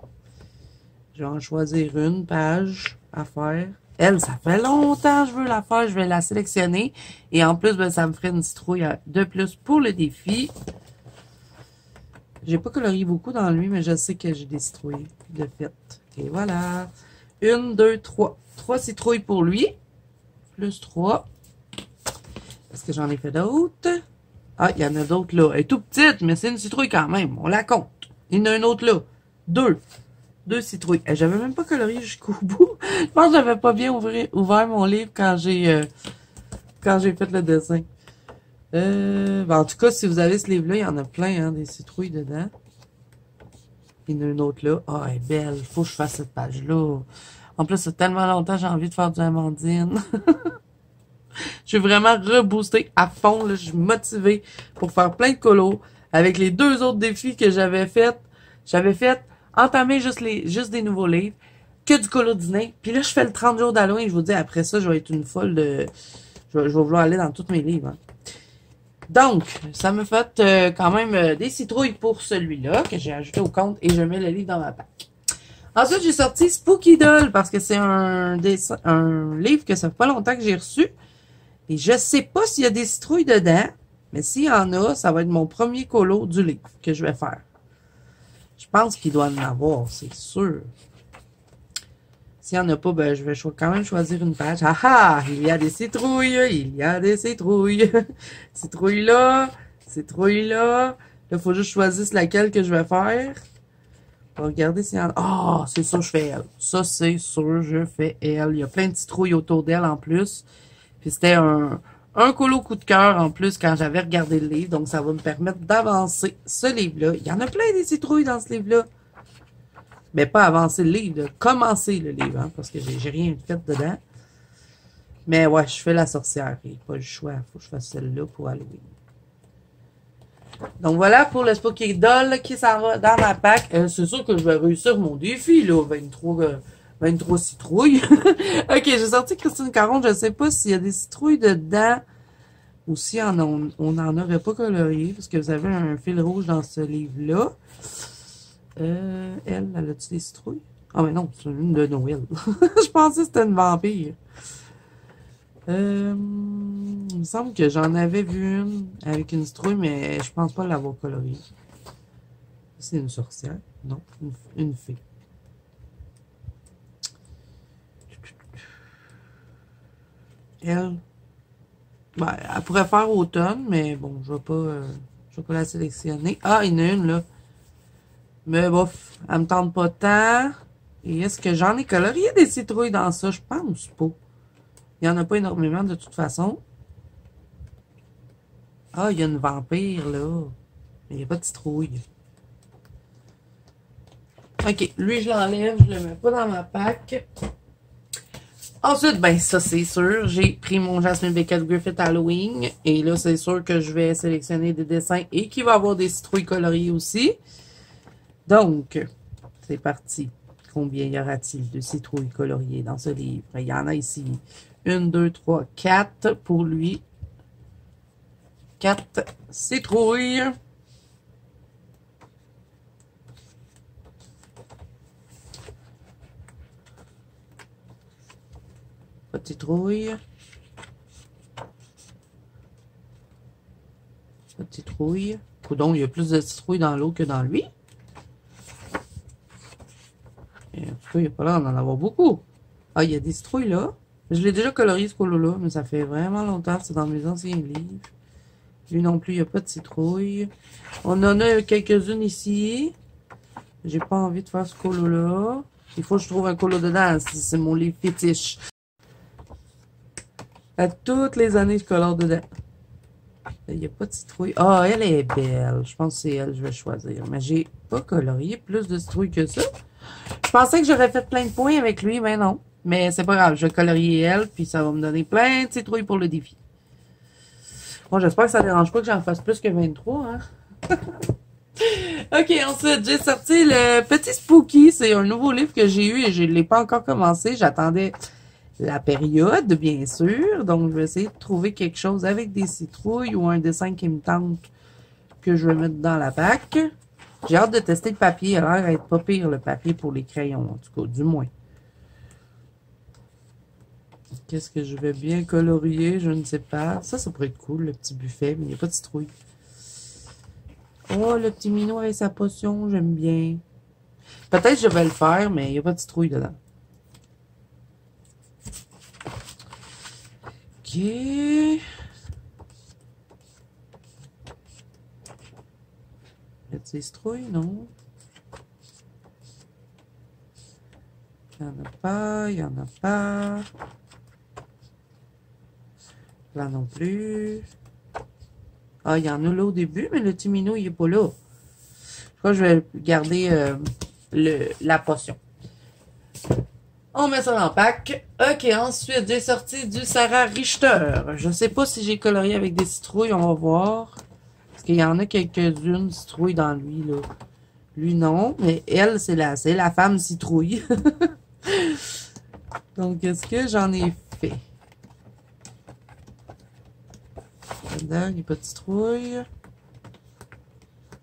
[SPEAKER 1] Je vais en choisir une page à faire. Elle, ça fait longtemps que je veux la faire. Je vais la sélectionner. Et en plus, ben, ça me ferait une citrouille de plus pour le défi. J'ai pas colorié beaucoup dans lui, mais je sais que j'ai des citrouilles de fait. Et voilà. 1, 2, 3. 3 citrouilles pour lui. Plus 3. Est-ce que j'en ai fait d'autres? Ah, il y en a d'autres là. Elle est tout petite, mais c'est une citrouille quand même. On la compte. Il y en a une autre là. 2. 2 citrouilles. J'avais même pas colorié jusqu'au bout. Je pense que j'avais pas bien ouvert mon livre quand j'ai fait le dessin. Ben, en tout cas, si vous avez ce livre-là, il y en a plein, hein, des citrouilles dedans. Il y en a une autre là. Ah, elle est belle. Faut que je fasse cette page-là. En plus, c'est tellement longtemps que j'ai envie de faire du Amandine. Je suis vraiment reboostée à fond. Là. Je suis motivée pour faire plein de colos avec les 2 autres défis que j'avais fait. J'avais fait entamer juste des nouveaux livres, que du colo Disney. Puis là, je fais le 30 jours d'Halloween. Je vous dis, après ça, je vais être une folle de... Je vais vouloir aller dans tous mes livres. Hein. Donc, ça me fait quand même des citrouilles pour celui-là, que j'ai ajouté au compte, et je mets le livre dans ma pack. Ensuite, j'ai sorti Spooky Doll, parce que c'est un livre que ça fait pas longtemps que j'ai reçu. Et je sais pas s'il y a des citrouilles dedans, mais s'il y en a, ça va être mon premier colo du livre que je vais faire. Je pense qu'il doit en avoir, c'est sûr. S'il n'y en a pas, ben, je vais quand même choisir une page. Ah ah! Il y a des citrouilles! Il y a des citrouilles! Citrouille là! Citrouille là! Là, il faut juste choisir laquelle que je vais faire. On va regarder s'il y en a. Ah! Oh, c'est sûr, je fais elle. Ça, c'est sûr, je fais elle. Il y a plein de citrouilles autour d'elle en plus. Puis c'était un colo coup de cœur en plus quand j'avais regardé le livre. Donc, ça va me permettre d'avancer ce livre-là. Il y en a plein des citrouilles dans ce livre-là. Mais pas avancer le livre, de commencer le livre, hein, parce que j'ai rien fait dedans. Mais ouais, je fais la sorcière. Il n'y a pas le choix. Il faut que je fasse celle-là pour Halloween. Donc voilà pour le Spooky Doll qui s'en va dans ma pack. C'est sûr que je vais réussir mon défi, là. 23 citrouilles. Ok, j'ai sorti Christine Caron. Je ne sais pas s'il y a des citrouilles dedans ou si on n'en aurait pas colorié, parce que vous avez un fil rouge dans ce livre-là. Elle a-tu des citrouilles? Ah, mais non, c'est une de Noël. Je pensais que c'était une vampire. Il me semble que j'en avais vu une avec une citrouille, mais je pense pas l'avoir coloriée. C'est une sorcière. Non, une fée. Elle. Ben, elle pourrait faire automne, mais bon, je vais pas la sélectionner. Ah, il y en a une, là. Mais bof, elle me tente pas tant. Et est-ce que j'en ai colorié des citrouilles dans ça? Je pense pas. Il n'y en a pas énormément de toute façon. Ah, il y a une vampire là. Mais il n'y a pas de citrouille. Ok, lui je l'enlève, je le mets pas dans ma pack. Ensuite, ben ça c'est sûr, j'ai pris mon Jasmine Beckett Griffith Halloween. Et là c'est sûr que je vais sélectionner des dessins et qu'il va y avoir des citrouilles coloriées aussi. Donc, c'est parti. Combien y aura-t-il de citrouilles coloriées dans ce livre? Il y en a ici 1, 2, 3, 4 pour lui. 4 citrouilles. Pas de citrouille. Pas de citrouille. Coudon, il y a plus de citrouilles dans l'eau que dans lui. Et en tout cas, il n'y a pas l'air d'en avoir beaucoup. Ah, il y a des citrouilles là. Je l'ai déjà colorié ce colo-là, mais ça fait vraiment longtemps. C'est dans mes anciens livres. Lui non plus, il n'y a pas de citrouille. On en a quelques-unes ici. J'ai pas envie de faire ce colo-là. Il faut que je trouve un colo dedans. C'est mon livre fétiche. À toutes les années, je colore dedans. Il n'y a pas de citrouille. Ah, elle est belle. Je pense que c'est elle que je vais choisir. Mais j'ai pas colorié plus de citrouilles que ça. Je pensais que j'aurais fait plein de points avec lui, mais non. Mais c'est pas grave, je vais colorier elle, puis ça va me donner plein de citrouilles pour le défi. Bon, j'espère que ça ne dérange pas que j'en fasse plus que 23, hein. Ok, ensuite, j'ai sorti le Petit Spooky. C'est un nouveau livre que j'ai eu et je ne l'ai pas encore commencé. J'attendais la période, bien sûr. Donc, je vais essayer de trouver quelque chose avec des citrouilles ou un dessin qui me tente que je vais mettre dans la pack. J'ai hâte de tester le papier. Il a l'air d'être pas pire, le papier pour les crayons, en tout cas, du moins. Qu'est-ce que je vais bien colorier? Je ne sais pas. Ça pourrait être cool, le petit buffet, mais il n'y a pas de citrouille. Oh, le petit minou avec sa potion, j'aime bien. Peut-être que je vais le faire, mais il n'y a pas de citrouille dedans. Ok. Y a-t-il des citrouilles? Non. Il n'y en a pas, il n'y en a pas. Là non plus. Ah, il y en a là au début, mais le petit minou, il n'est pas là. Je crois que je vais garder la potion. On met ça dans le pack. Ok, ensuite, j'ai sorti du Sarah Richter. Je ne sais pas si j'ai colorié avec des citrouilles, on va voir. Parce qu'il y en a quelques-unes citrouilles dans lui, là. Lui, non. Mais elle, c'est la femme citrouille. Donc, est-ce que j'en ai fait? Là-dedans, il n'y a pas de citrouille.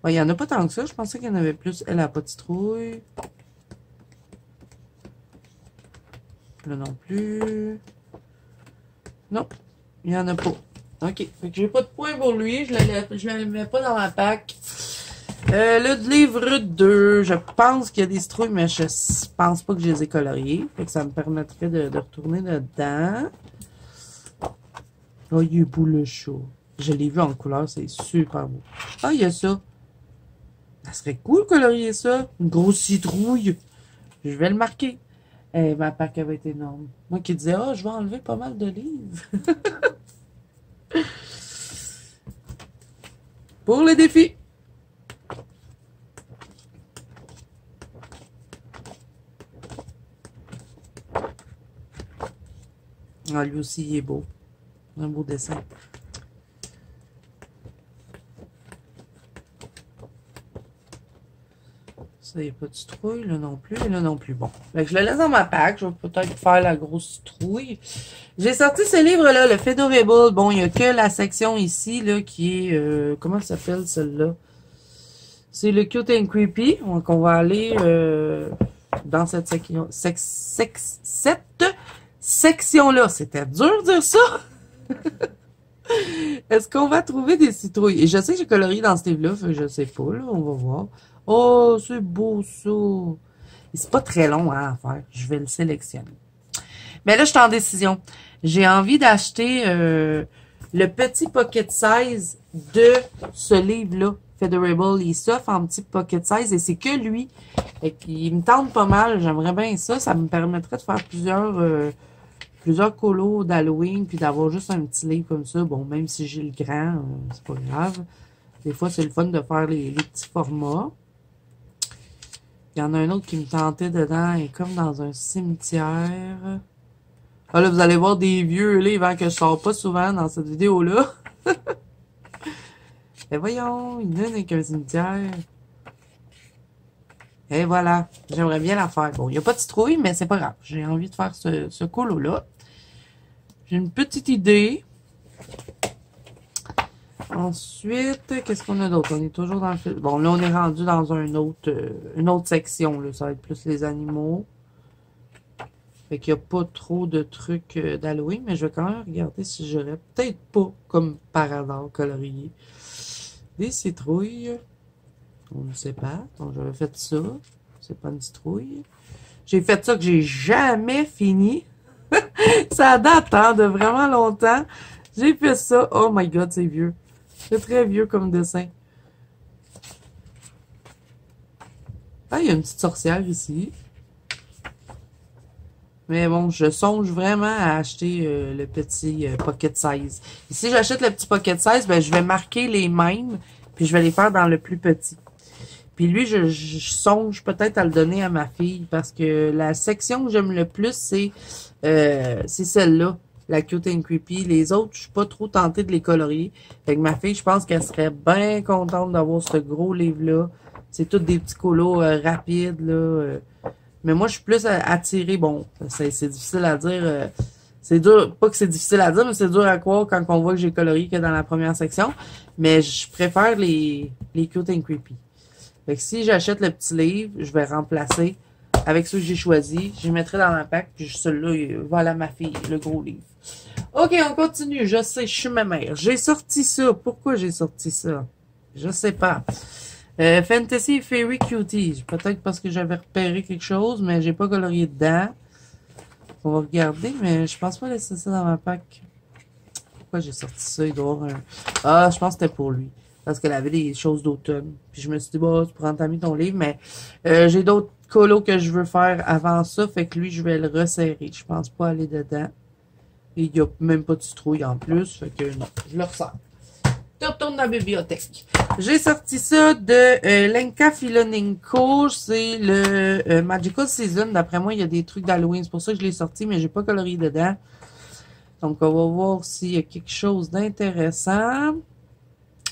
[SPEAKER 1] Ouais, il n'y en a pas tant que ça. Je pensais qu'il y en avait plus. Elle n'a pas de citrouille. Là non plus. Non, il n'y en a pas. OK. Fait que j'ai pas de points pour lui. Je le mets pas dans ma pack. Le livre 2, je pense qu'il y a des citrouilles, mais je pense pas que je les ai coloriées. Fait que ça me permettrait de retourner dedans. Oh, il est beau le chat. Je l'ai vu en couleur, c'est super beau. Ah, il y a ça. Ça serait cool colorier ça. Une grosse citrouille. Je vais le marquer. Ma pack avait été énorme. Moi qui disais, oh, je vais enlever pas mal de livres. Pour le défi. Ah, lui aussi, il est beau. Un beau dessin. Ça, il n'y a pas de citrouille, là non plus, et là non plus. Bon. Fait que je le laisse dans ma pack. Je vais peut-être faire la grosse citrouille. J'ai sorti ce livre-là, le Fedorable. Bon, il n'y a que la section ici, là, qui est... comment ça s'appelle, celle-là? C'est le Cute and Creepy. Donc, on va aller dans cette section... cette section-là. C'était dur de dire ça! Est-ce qu'on va trouver des citrouilles? Et je sais que j'ai colorié dans ce livre-là, je sais pas, là, on va voir. Oh, c'est beau, ça! Et c'est pas très long hein, à faire. Je vais le sélectionner. Mais là, je suis en décision. J'ai envie d'acheter le petit pocket size de ce livre-là, Fedorable. Il s'offre en petit pocket size et c'est que lui. Et il me tente pas mal. J'aimerais bien ça. Ça me permettrait de faire plusieurs colos d'Halloween, puis d'avoir juste un petit livre comme ça. Bon, même si j'ai le grand, c'est pas grave. Des fois, c'est le fun de faire les petits formats. Il y en a un autre qui me tentait dedans, et comme dans un cimetière. Ah là, vous allez voir des vieux livres hein, que je sors pas souvent dans cette vidéo-là. Et voyons, il donne avec un cimetière. Et voilà, j'aimerais bien la faire. Bon, il n'y a pas de citrouille, mais c'est pas grave. J'ai envie de faire ce colo-là. J'ai une petite idée. Ensuite, qu'est-ce qu'on a d'autre? On est toujours dans le film. Bon, là, on est rendu dans une autre section. Là. Ça va être plus les animaux. Fait qu'il n'y a pas trop de trucs d'Halloween, mais je vais quand même regarder si j'aurais peut-être pas, comme par hasard, colorié des citrouilles. On ne sait pas. Donc, j'avais fait ça. C'est pas une citrouille. J'ai fait ça que j'ai jamais fini. Ça date, hein, de vraiment longtemps. J'ai fait ça. Oh my god, c'est vieux. C'est très vieux comme dessin. Ah, il y a une petite sorcière ici. Mais bon, je songe vraiment à acheter le petit pocket size. Et si j'achète le petit pocket size, ben, je vais marquer les mêmes, puis je vais les faire dans le plus petit. Puis lui, je songe peut-être à le donner à ma fille, parce que la section que j'aime le plus, c'est celle-là, la Cute and Creepy. Les autres, je suis pas trop tentée de les colorier. Fait que ma fille, je pense qu'elle serait bien contente d'avoir ce gros livre-là. C'est tous des petits colos rapides, là. Mais moi, je suis plus attirée. Bon, c'est difficile à dire. C'est dur, pas que c'est difficile à dire, mais c'est dur à croire quand on voit que j'ai colorié que dans la première section. Mais je préfère les Cute and Creepy. Fait que si j'achète le petit livre, je vais remplacer avec ceux que j'ai choisis. Je les mettrai dans ma pack, puis celui-là, voilà ma fille, le gros livre. OK, on continue. Je sais, je suis ma mère. J'ai sorti ça. Pourquoi j'ai sorti ça? Je sais pas. Fantasy Fairy Cuties. Peut-être parce que j'avais repéré quelque chose, mais j'ai pas colorié dedans. On va regarder, mais je pense pas laisser ça dans ma pack. Pourquoi j'ai sorti ça? Il doit avoir un... Ah, je pense que c'était pour lui. Parce qu'elle avait des choses d'automne. Puis je me suis dit, bah, tu pourras entamer ton livre, mais j'ai d'autres colos que je veux faire avant ça. Fait que lui, je vais le resserrer. Je pense pas aller dedans. Et il n'y a même pas de citrouille en plus. Fait que non, je le resserre. Tu retournes dans la bibliothèque. J'ai sorti ça de Lenka Filonenko. C'est le Magical Season. D'après moi, il y a des trucs d'Halloween. C'est pour ça que je l'ai sorti, mais j'ai pas colorié dedans. Donc, on va voir s'il y a quelque chose d'intéressant.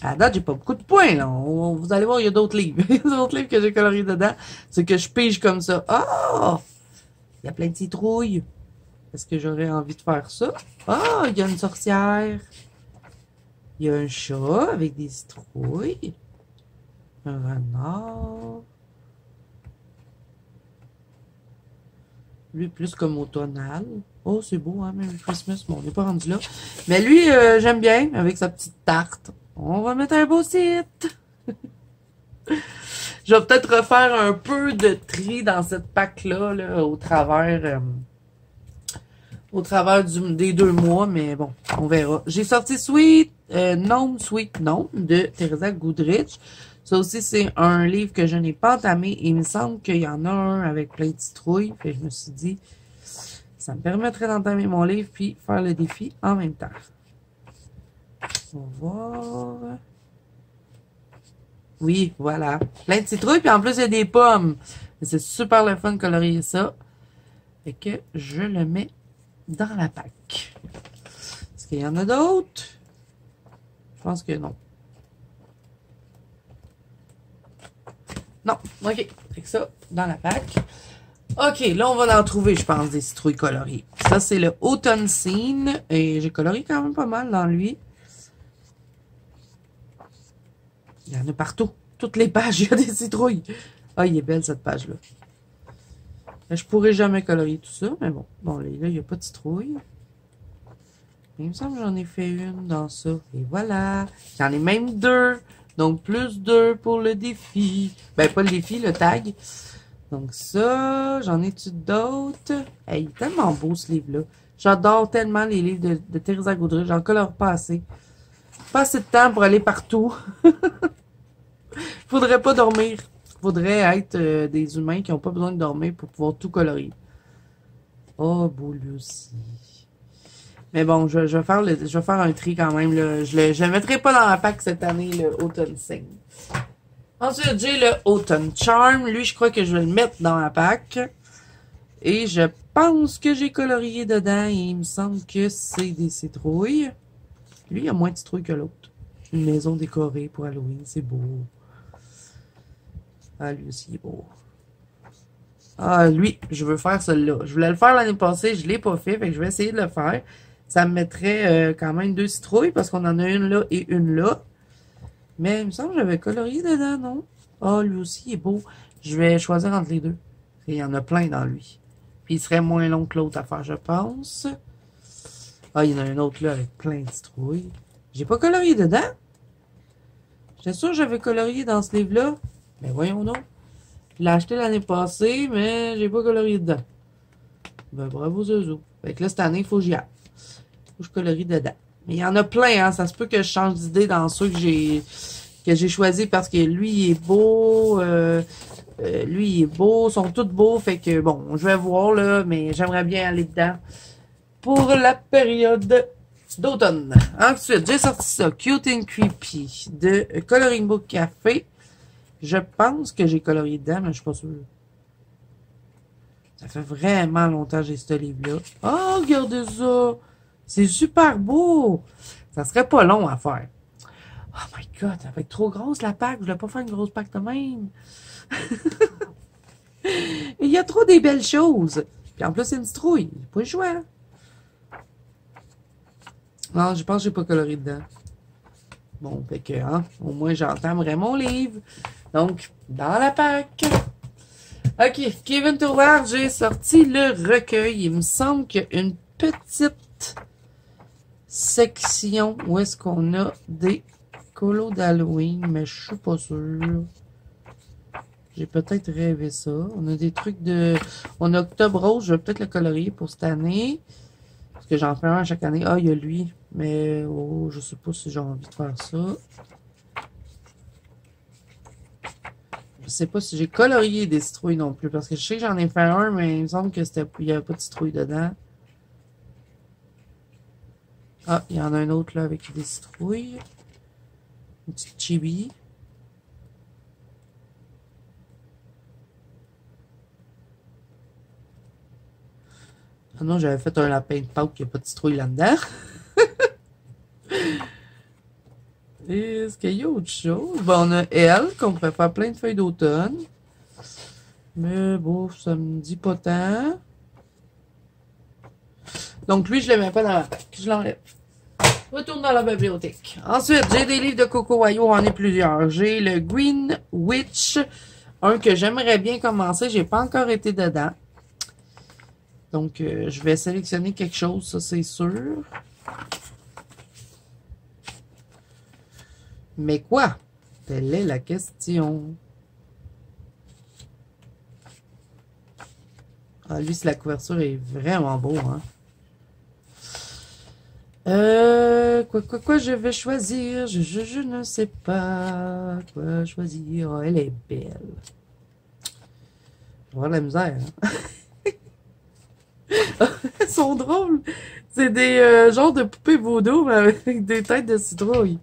[SPEAKER 1] À date, j'ai pas beaucoup de points, là. Vous allez voir, il y a d'autres livres. Il y a d'autres livres que j'ai coloriés dedans. C'est que je pige comme ça. Oh! Il y a plein de citrouilles. Est-ce que j'aurais envie de faire ça? Ah! Il y a une sorcière. Il y a un chat avec des citrouilles. Un renard. Lui, plus comme automnal. Oh, c'est beau, hein, même Christmas. Bon, on n'est pas rendu là. Mais lui, j'aime bien, avec sa petite tarte. On va mettre un beau site. Je vais peut-être refaire un peu de tri dans cette pack-là, là, au travers des 2 mois, mais bon, on verra. J'ai sorti Sweet Gnome de Teresa Goodrich. Ça aussi, c'est un livre que je n'ai pas entamé. Il me semble qu'il y en a un avec plein de citrouilles. Puis je me suis dit, ça me permettrait d'entamer mon livre puis faire le défi en même temps. On va voir. Oui, voilà. Plein de citrouilles, puis en plus, il y a des pommes. C'est super le fun de colorier ça. Fait que je le mets dans la pack. Est-ce qu'il y en a d'autres? Je pense que non. Non, ok. Fait que ça, dans la pack. Ok, là, on va en trouver, je pense, des citrouilles colorées. Ça, c'est le Autumn Scene. Et j'ai colorié quand même pas mal dans lui. Il y en a partout. Toutes les pages, il y a des citrouilles. Ah, il est belle, cette page-là. Je pourrais jamais colorier tout ça, mais bon. Bon, là, il n'y a pas de citrouille. Il me semble que j'en ai fait une dans ça. Et voilà. J'en ai même 2. Donc, plus 2 pour le défi. Ben, pas le défi, le tag. Donc, ça, j'en ai-tu d'autres? Hey, il est tellement beau, ce livre-là. J'adore tellement les livres de Teresa Goodrich. J'en colore pas assez. Pas assez de temps pour aller partout. Faudrait pas dormir. Faudrait être des humains qui n'ont pas besoin de dormir pour pouvoir tout colorier. Oh, beau lui aussi. Mais bon, je vais faire un tri quand même. Là. Je le mettrai pas dans la pack cette année, le Autumn Scene. Ensuite, j'ai le Autumn Charm. Lui, je crois que je vais le mettre dans la pack. Et je pense que j'ai colorié dedans. Et il me semble que c'est des citrouilles. Lui, il y a moins de citrouilles que l'autre. Une maison décorée pour Halloween. C'est beau. Ah, lui aussi, il est beau. Ah, lui, je veux faire celui-là. Je voulais le faire l'année passée. Je l'ai pas fait. Fait que je vais essayer de le faire. Ça me mettrait quand même 2 citrouilles. Parce qu'on en a une là et une là. Mais il me semble que j'avais colorié dedans, non? Ah, lui aussi, il est beau. Je vais choisir entre les deux. Il y en a plein dans lui. Puis il serait moins long que l'autre à faire, je pense. Ah, il y en a un autre là avec plein de citrouilles. J'ai pas colorié dedans? J'étais sûr que j'avais colorié dans ce livre-là. Mais voyons donc. Je l'ai acheté l'année passée, mais j'ai pas colorié dedans. Ben, bravo, Zozo. Fait que là, cette année, il faut que j'y aille. Faut que je colorie dedans. Mais il y en a plein, hein. Ça se peut que je change d'idée dans ceux que j'ai choisi parce que lui, il est beau. Lui, il est beau. Ils sont tous beaux. Fait que, bon, je vais voir, là. Mais j'aimerais bien aller dedans pour la période d'automne. Ensuite, j'ai sorti ça. Cute and Creepy de Coloring Book Café. Je pense que j'ai colorié dedans, mais je suis pas sûre. Ça fait vraiment longtemps que j'ai ce livre-là. Oh, regardez ça! C'est super beau! Ça serait pas long à faire. Oh my god, ça va être trop grosse la pack. Je voulais pas faire une grosse pack de même. Il y a trop des belles choses. Puis en plus, c'est une citrouille. Pas le choix. Non, je pense que j'ai pas coloré dedans. Bon, fait que, hein, au moins, j'entamerai mon livre. Donc, dans la pack. Ok, Kevin Tourvard, j'ai sorti le recueil. Il me semble qu'il y a une petite section où est-ce qu'on a des colos d'Halloween, mais je suis pas sûre. J'ai peut-être rêvé ça. On a des trucs de... On a Octobre Rose, je vais peut-être le colorier pour cette année. Parce que j'en fais un chaque année. Ah, il y a lui. Mais, oh, je sais pas si j'ai envie de faire ça. Je sais pas si j'ai colorié des citrouilles non plus. Parce que je sais que j'en ai fait un, mais il me semble que c'était, il n'y avait pas de citrouilles dedans. Ah, il y en a un autre là avec des citrouilles. Une petite chibi. Ah non, j'avais fait un lapin de Pâques qui n'a pas de citrouille là-dedans. Est-ce qu'il y a autre chose? Bon, on a elle, qu'on pourrait faire plein de feuilles d'automne. Mais bon, ça me dit pas tant. Donc lui, je le mets pas dans la pack. Je l'enlève. Retourne dans la bibliothèque. Ensuite, j'ai des livres de Coco Wayo, j'en ai plusieurs. J'ai le Green Witch, un que j'aimerais bien commencer. J'ai pas encore été dedans. Donc, je vais sélectionner quelque chose, ça c'est sûr. Mais quoi? Telle est la question. Ah, lui, la couverture est vraiment beau, hein? Quoi, je vais choisir? Je ne sais pas quoi choisir. Oh, elle est belle. Je vais avoir la misère, hein? Elles sont drôles. C'est des genres de poupées vaudou, mais avec des têtes de citrouille.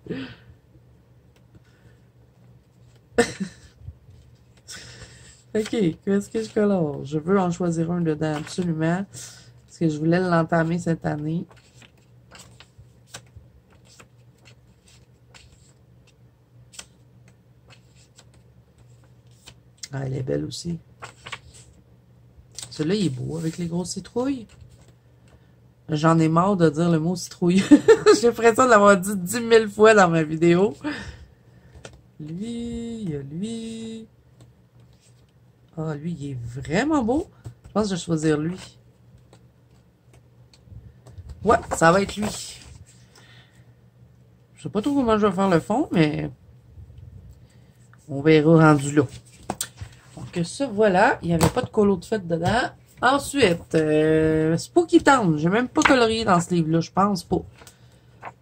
[SPEAKER 1] Ok, qu'est-ce que je colore? Je veux en choisir un dedans, absolument. Parce que je voulais l'entamer cette année. Ah, elle est belle aussi. Celui-là, il est beau avec les grosses citrouilles. J'en ai marre de dire le mot citrouille. J'ai l'impression de l'avoir dit 10 000 fois dans ma vidéo. Lui, il y a lui. Ah, lui, il est vraiment beau. Je pense que je vais choisir lui. Ouais, ça va être lui. Je sais pas trop comment je vais faire le fond, mais on verra rendu là. Donc ça, voilà. Il n'y avait pas de colo de fête dedans. Ensuite, Spooky Town. J'ai même pas colorié dans ce livre-là, je pense pas.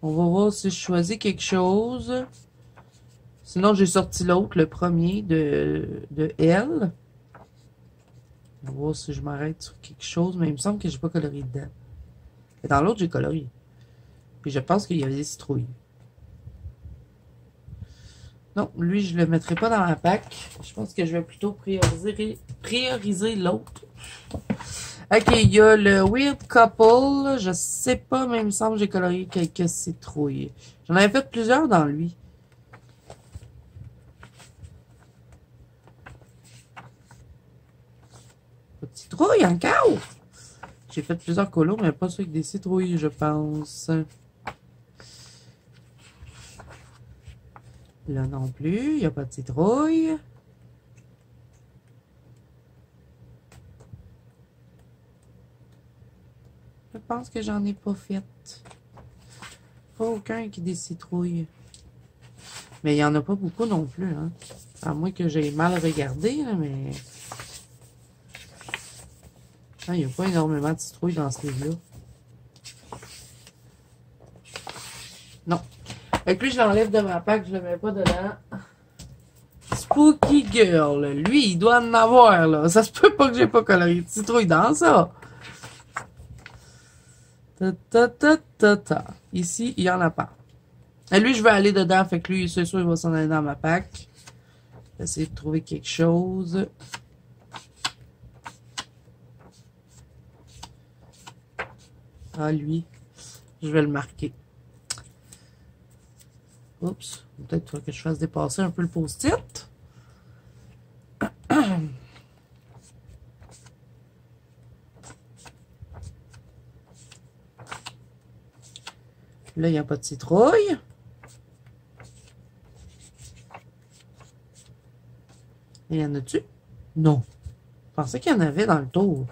[SPEAKER 1] On va voir si je choisis quelque chose. Sinon, j'ai sorti l'autre, le premier de elle. On va voir si je m'arrête sur quelque chose, mais il me semble que j'ai pas colorié dedans. Et dans l'autre, j'ai colorié. Puis je pense qu'il y avait des citrouilles. Non, lui, je le mettrai pas dans ma pack. Je pense que je vais plutôt prioriser l'autre. Ok, il y a le Weird Couple. Je sais pas, mais il me semble que j'ai colorié quelques citrouilles. J'en avais fait plusieurs dans lui. Pas de citrouilles encore? J'ai fait plusieurs colos, mais pas ceux avec des citrouilles, je pense. Là non plus, il n'y a pas de citrouille. Je pense que j'en ai pas fait. Pas aucun avec des citrouilles. Mais il n'y en a pas beaucoup non plus, hein. À moins que j'ai mal regardé, là, mais... Ah, il n'y a pas énormément de citrouilles dans ce livre-là. Non. Fait que lui, je l'enlève de ma pack, je le mets pas dedans. Spooky Girl. Lui, il doit en avoir, là. Ça se peut pas que j'ai pas coloré de citrouille dans ça. Ici, il y en a pas. Et lui, je vais aller dedans. Fait que lui, c'est sûr, il va s'en aller dans ma pack. Je vais essayer de trouver quelque chose. Ah, lui. Je vais le marquer. Oups. Peut-être que je fasse dépasser un peu le post-it. Là, il n'y a pas de citrouille. Il y en a-tu? Non. Je pensais qu'il y en avait dans le tour.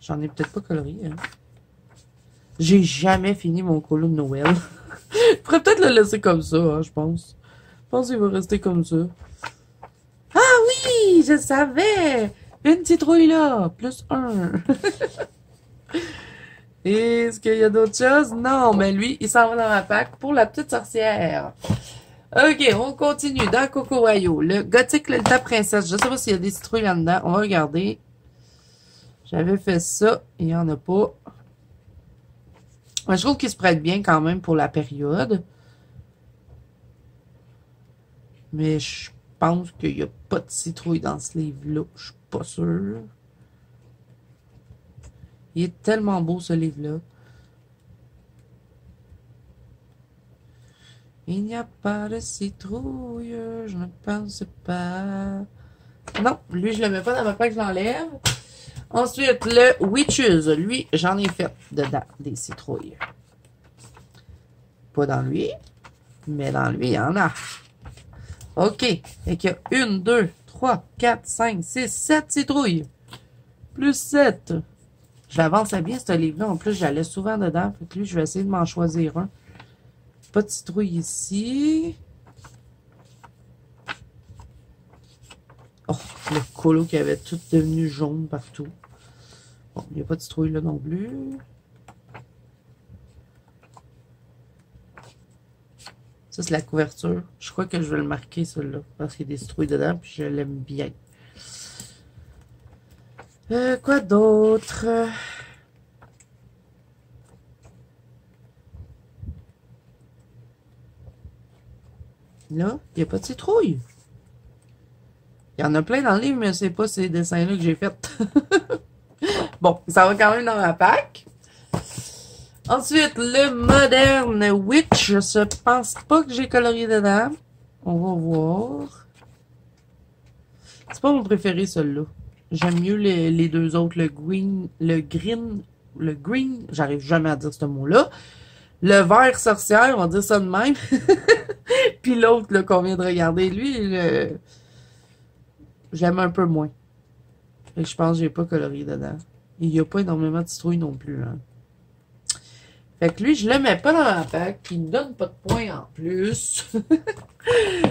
[SPEAKER 1] J'en ai peut-être pas colorié. Hein. J'ai jamais fini mon colo de Noël. Je pourrais peut-être le laisser comme ça, hein, je pense. Je pense qu'il va rester comme ça. Ah oui! Je savais! Une citrouille là! Plus un. Est-ce qu'il y a d'autres choses? Non, mais lui, il s'en va dans ma pack pour la petite sorcière. Ok, on continue. Dans Coco Wayo, le Gothic Lolita Princesse. Je sais pas s'il y a des citrouilles là-dedans. On va regarder. J'avais fait ça. Il n'y en a pas. Je trouve qu'il se prête bien quand même pour la période. Mais je pense qu'il n'y a pas de citrouille dans ce livre-là. Je suis pas sûre. Il est tellement beau ce livre-là. Il n'y a pas de citrouille, je ne pense pas. Non, lui, je le mets pas dans ma pack, je l'enlève. Ensuite, le Witches. Lui, j'en ai fait dedans des citrouilles. Pas dans lui, mais dans lui, il y en a. OK. Fait qu'il y a 1, 2, 3, 4, 5, 6, 7 citrouilles. Plus 7. Je l'avançais bien, ce livre-là. En plus, j'allais souvent dedans. Fait que lui, je vais essayer de m'en choisir un. Pas de citrouille ici. Oh, le colo qui avait tout devenu jaune partout. Bon, il n'y a pas de citrouille là non plus. Ça, c'est la couverture. Je crois que je vais le marquer, celui-là. Parce qu'il y a des citrouilles dedans, puis je l'aime bien. Quoi d'autre? Là, il n'y a pas de citrouille. Il y en a plein dans le livre, mais c'est pas ces dessins-là que j'ai faits. Bon, ça va quand même dans ma pack. Ensuite, le Modern Witch. Je pense pas que j'ai colorié dedans. On va voir. C'est pas mon préféré, celui-là. J'aime mieux les deux autres. Le green, j'arrive jamais à dire ce mot-là. Le vert sorcière, on va dire ça de même. Puis l'autre, qu'on vient de regarder, lui, j'aime un peu moins. Et je pense que j'ai pas colorié dedans. Il n'y a pas énormément de citrouilles non plus. Hein. Fait que lui, je le mets pas dans la pack. Il me donne pas de points en plus.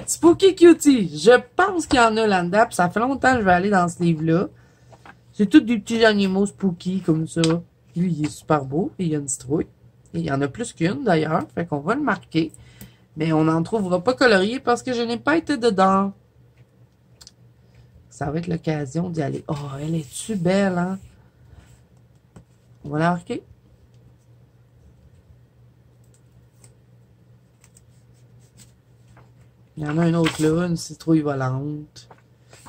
[SPEAKER 1] Spooky Cutie. Je pense qu'il y en a là-dedans. Puis ça fait longtemps que je vais aller dans ce livre-là. C'est tous des petits animaux spooky comme ça. Lui, il est super beau. Et il y a une citrouille. Et il y en a plus qu'une d'ailleurs. Fait qu'on va le marquer. Mais on n'en trouvera pas colorié parce que je n'ai pas été dedans. Ça va être l'occasion d'y aller. Oh, elle est-tu belle, hein? On va la marquer. Il y en a un autre là, une citrouille volante.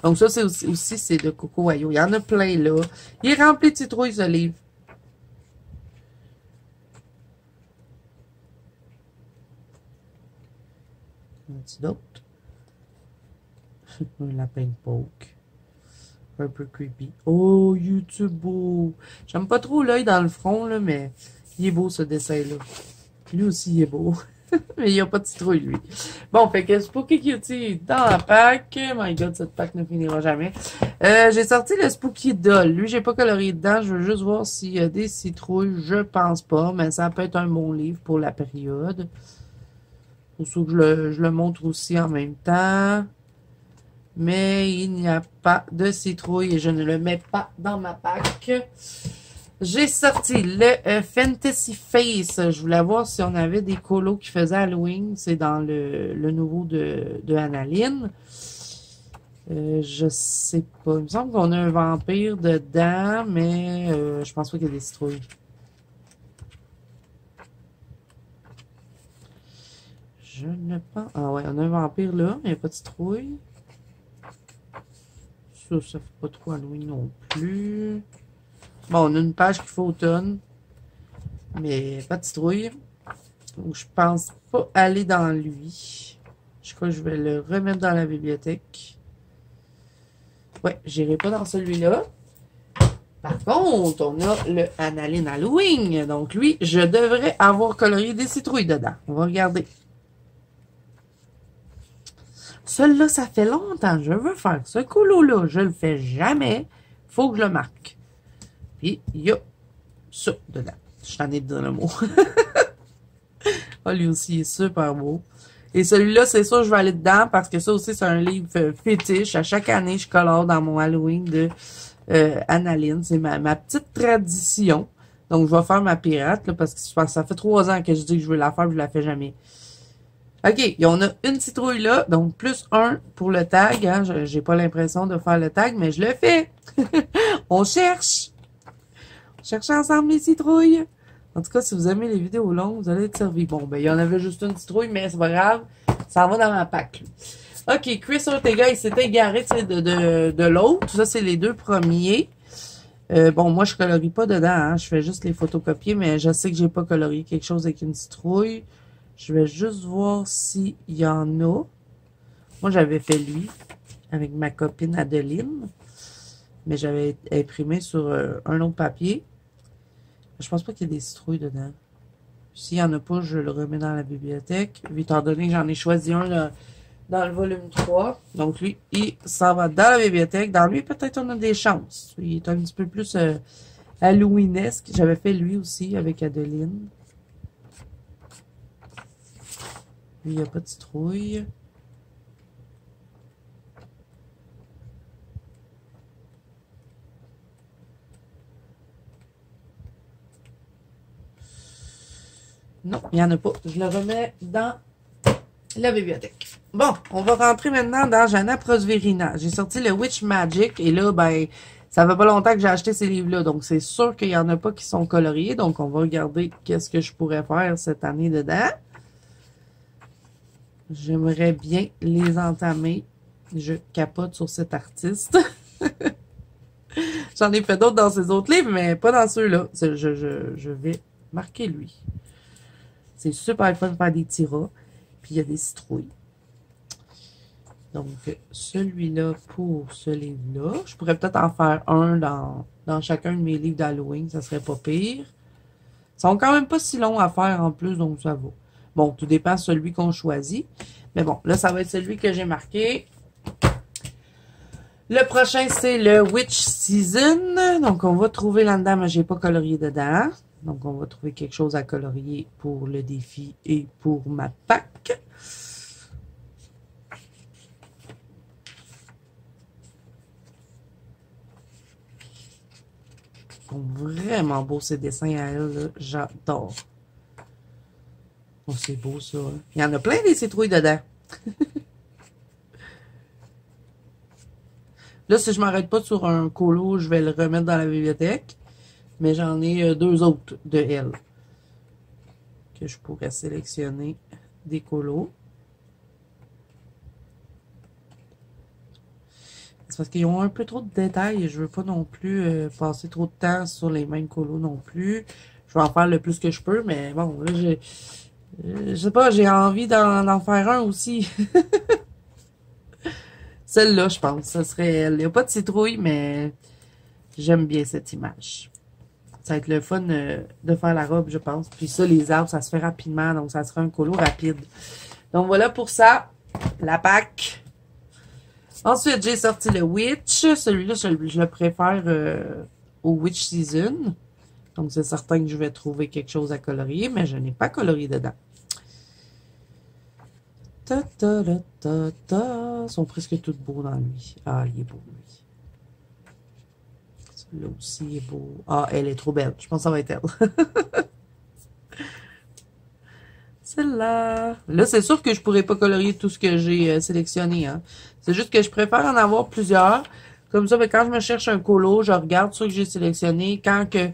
[SPEAKER 1] Donc ça, c'est aussi c'est de Coco Wayo. Il y en a plein là. Il est rempli de citrouilles, ce livre. Un petit d'autre. Un lapin de poke. Un peu creepy. Oh, YouTube beau. J'aime pas trop l'œil dans le front, là, mais il est beau ce dessin-là. Lui aussi, il est beau. Mais il n'y a pas de citrouille, lui. Bon, fait que Spooky Cutie dans la pack. My God, cette pack ne finira jamais. J'ai sorti le Spooky Doll. Lui, j'ai pas colorié dedans. Je veux juste voir s'il y a des citrouilles. Je pense pas, mais ça peut être un bon livre pour la période. Pour ça que je le montre aussi en même temps. Mais il n'y a pas de citrouille et je ne le mets pas dans ma pack. J'ai sorti le Fantasy Face. Je voulais voir si on avait des colos qui faisaient Halloween. C'est dans le nouveau de Annaline. Je sais pas. Il me semble qu'on a un vampire dedans, mais je pense pas qu'il y a des citrouilles. Je ne pense... Ah ouais, on a un vampire là, mais il n'y a pas de citrouille. Ça fait pas trop Halloween non plus. Bon, on a une page qui fait automne. Mais pas de citrouille. Donc, je pense pas aller dans lui. Je crois que je vais le remettre dans la bibliothèque. Ouais, j'irai pas dans celui-là. Par contre, on a le Annaline Halloween. Donc, lui, je devrais avoir colorié des citrouilles dedans. On va regarder. Celui-là, ça fait longtemps. Je veux faire ce colo-là. Je le fais jamais. Faut que je le marque. Puis, il y a ça dedans. Je t'en ai dit le mot. Oh, lui aussi, il est super beau. Et celui-là, c'est sûr, je vais aller dedans parce que ça aussi, c'est un livre fétiche. À chaque année, je colore dans mon Halloween de Annaline. C'est ma petite tradition. Donc, je vais faire ma pirate là, parce que ça fait 3 ans que je dis que je veux la faire, puis je la fais jamais. OK, on a une citrouille là, donc plus 1 pour le tag. Hein. J'ai pas l'impression de faire le tag, mais je le fais. On cherche. On cherche ensemble les citrouilles. En tout cas, si vous aimez les vidéos longues, vous allez être servi. Bon, ben, il y en avait juste une citrouille, mais c'est pas grave. Ça va dans ma pack. Là. OK, Chris Ortega, il s'était égaré de l'autre. Ça, c'est les 2 premiers. Bon, moi, je colorie pas dedans. Hein. Je fais juste les photocopier, mais je sais que j'ai pas colorié quelque chose avec une citrouille. Je vais juste voir s'il y en a. Moi, j'avais fait lui avec ma copine Adeline. Mais j'avais imprimé sur un autre papier. Je pense pas qu'il y ait des citrouilles dedans. S'il n'y en a pas, je le remets dans la bibliothèque. Étant donné que j'en ai choisi un là, dans le volume 3. Donc lui, il s'en va dans la bibliothèque. Dans lui, peut-être on a des chances. Il est un petit peu plus halloweenesque. J'avais fait lui aussi avec Adeline. Lui, il n'y a pas de citrouille. Non, il n'y en a pas. Je le remets dans la bibliothèque. Bon, on va rentrer maintenant dans Jana Prosverina. J'ai sorti le Witch Magic et là, ben, ça fait pas longtemps que j'ai acheté ces livres-là. Donc, c'est sûr qu'il n'y en a pas qui sont coloriés. Donc, on va regarder qu'est-ce que je pourrais faire cette année dedans. J'aimerais bien les entamer. Je capote sur cet artiste. J'en ai fait d'autres dans ces autres livres, mais pas dans ceux-là. Je vais marquer lui. C'est super fun de faire des tiras. Puis, il y a des citrouilles. Donc, celui-là pour ce livre-là. Je pourrais peut-être en faire un dans chacun de mes livres d'Halloween. Ça serait pas pire. Ils sont quand même pas si longs à faire en plus, donc ça va. Bon, tout dépend de celui qu'on choisit. Mais bon, là, ça va être celui que j'ai marqué. Le prochain, c'est le Witch Season. Donc, on va trouver là-dedans, mais j'ai pas colorié dedans. Donc, on va trouver quelque chose à colorier pour le défi et pour ma pack. Ils sont vraiment beaux ces dessins à elle, j'adore. Oh, c'est beau ça. Hein? Il y en a plein des citrouilles dedans. Là, si je m'arrête pas sur un colo, je vais le remettre dans la bibliothèque. Mais j'en ai deux autres de elle. Que je pourrais sélectionner des colos. C'est parce qu'ils ont un peu trop de détails et je veux pas non plus passer trop de temps sur les mêmes colos non plus. Je vais en faire le plus que je peux, mais bon, là, je sais pas, j'ai envie d'en faire un aussi. Celle-là, je pense, ça serait elle. Il n'y a pas de citrouille, mais j'aime bien cette image. Ça va être le fun de faire la robe, je pense. Puis ça, les arbres, ça se fait rapidement, donc ça sera un colo rapide. Donc voilà pour ça, la pack. Ensuite, j'ai sorti le Witch. Celui-là, je le préfère au Witch Season. Donc, c'est certain que je vais trouver quelque chose à colorier, mais je n'ai pas colorié dedans. Ta ta ta ta ta. Ils sont presque tous beaux dans lui. Ah, il est beau, lui. Celui-là aussi est beau. Ah, elle est trop belle. Je pense que ça va être elle. Celle-là. Là, c'est sûr que je pourrais pas colorier tout ce que j'ai sélectionné. Hein. C'est juste que je préfère en avoir plusieurs. Comme ça, ben, quand je me cherche un colo, je regarde ceux que j'ai sélectionnés. Quand que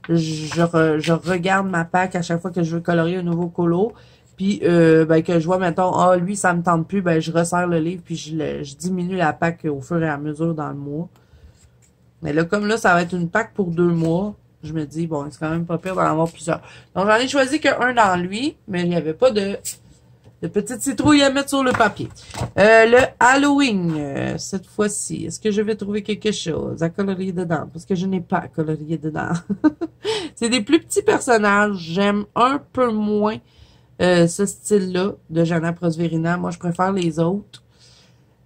[SPEAKER 1] je regarde ma pack à chaque fois que je veux colorier un nouveau colo. Puis, ben, que je vois, mettons, ah, lui, ça me tente plus, ben, je resserre le livre, puis je diminue la pack au fur et à mesure dans le mois. Mais là, comme là, ça va être une pack pour 2 mois, je me dis, bon, c'est quand même pas pire d'en avoir plusieurs. Donc, j'en ai choisi qu'un dans lui, mais il n'y avait pas de petites citrouilles à mettre sur le papier. Le Halloween, cette fois-ci, est-ce que je vais trouver quelque chose à colorier dedans? Parce que je n'ai pas colorié dedans. C'est des plus petits personnages. J'aime un peu moins ce style-là de Jana Prosverina. Moi, je préfère les autres.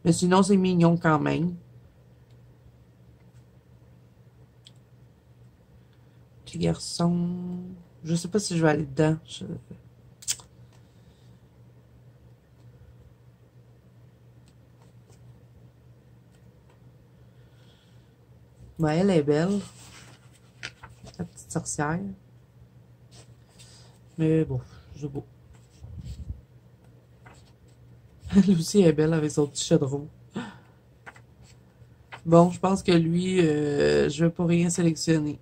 [SPEAKER 1] Mais sinon, c'est mignon quand même. Petit garçon. Je sais pas si je vais aller dedans. Ouais, elle est belle. La petite sorcière. Mais bon, c'est beau. Elle aussi est belle avec son petit chaudron. Bon, je pense que lui, je vais pas rien sélectionner.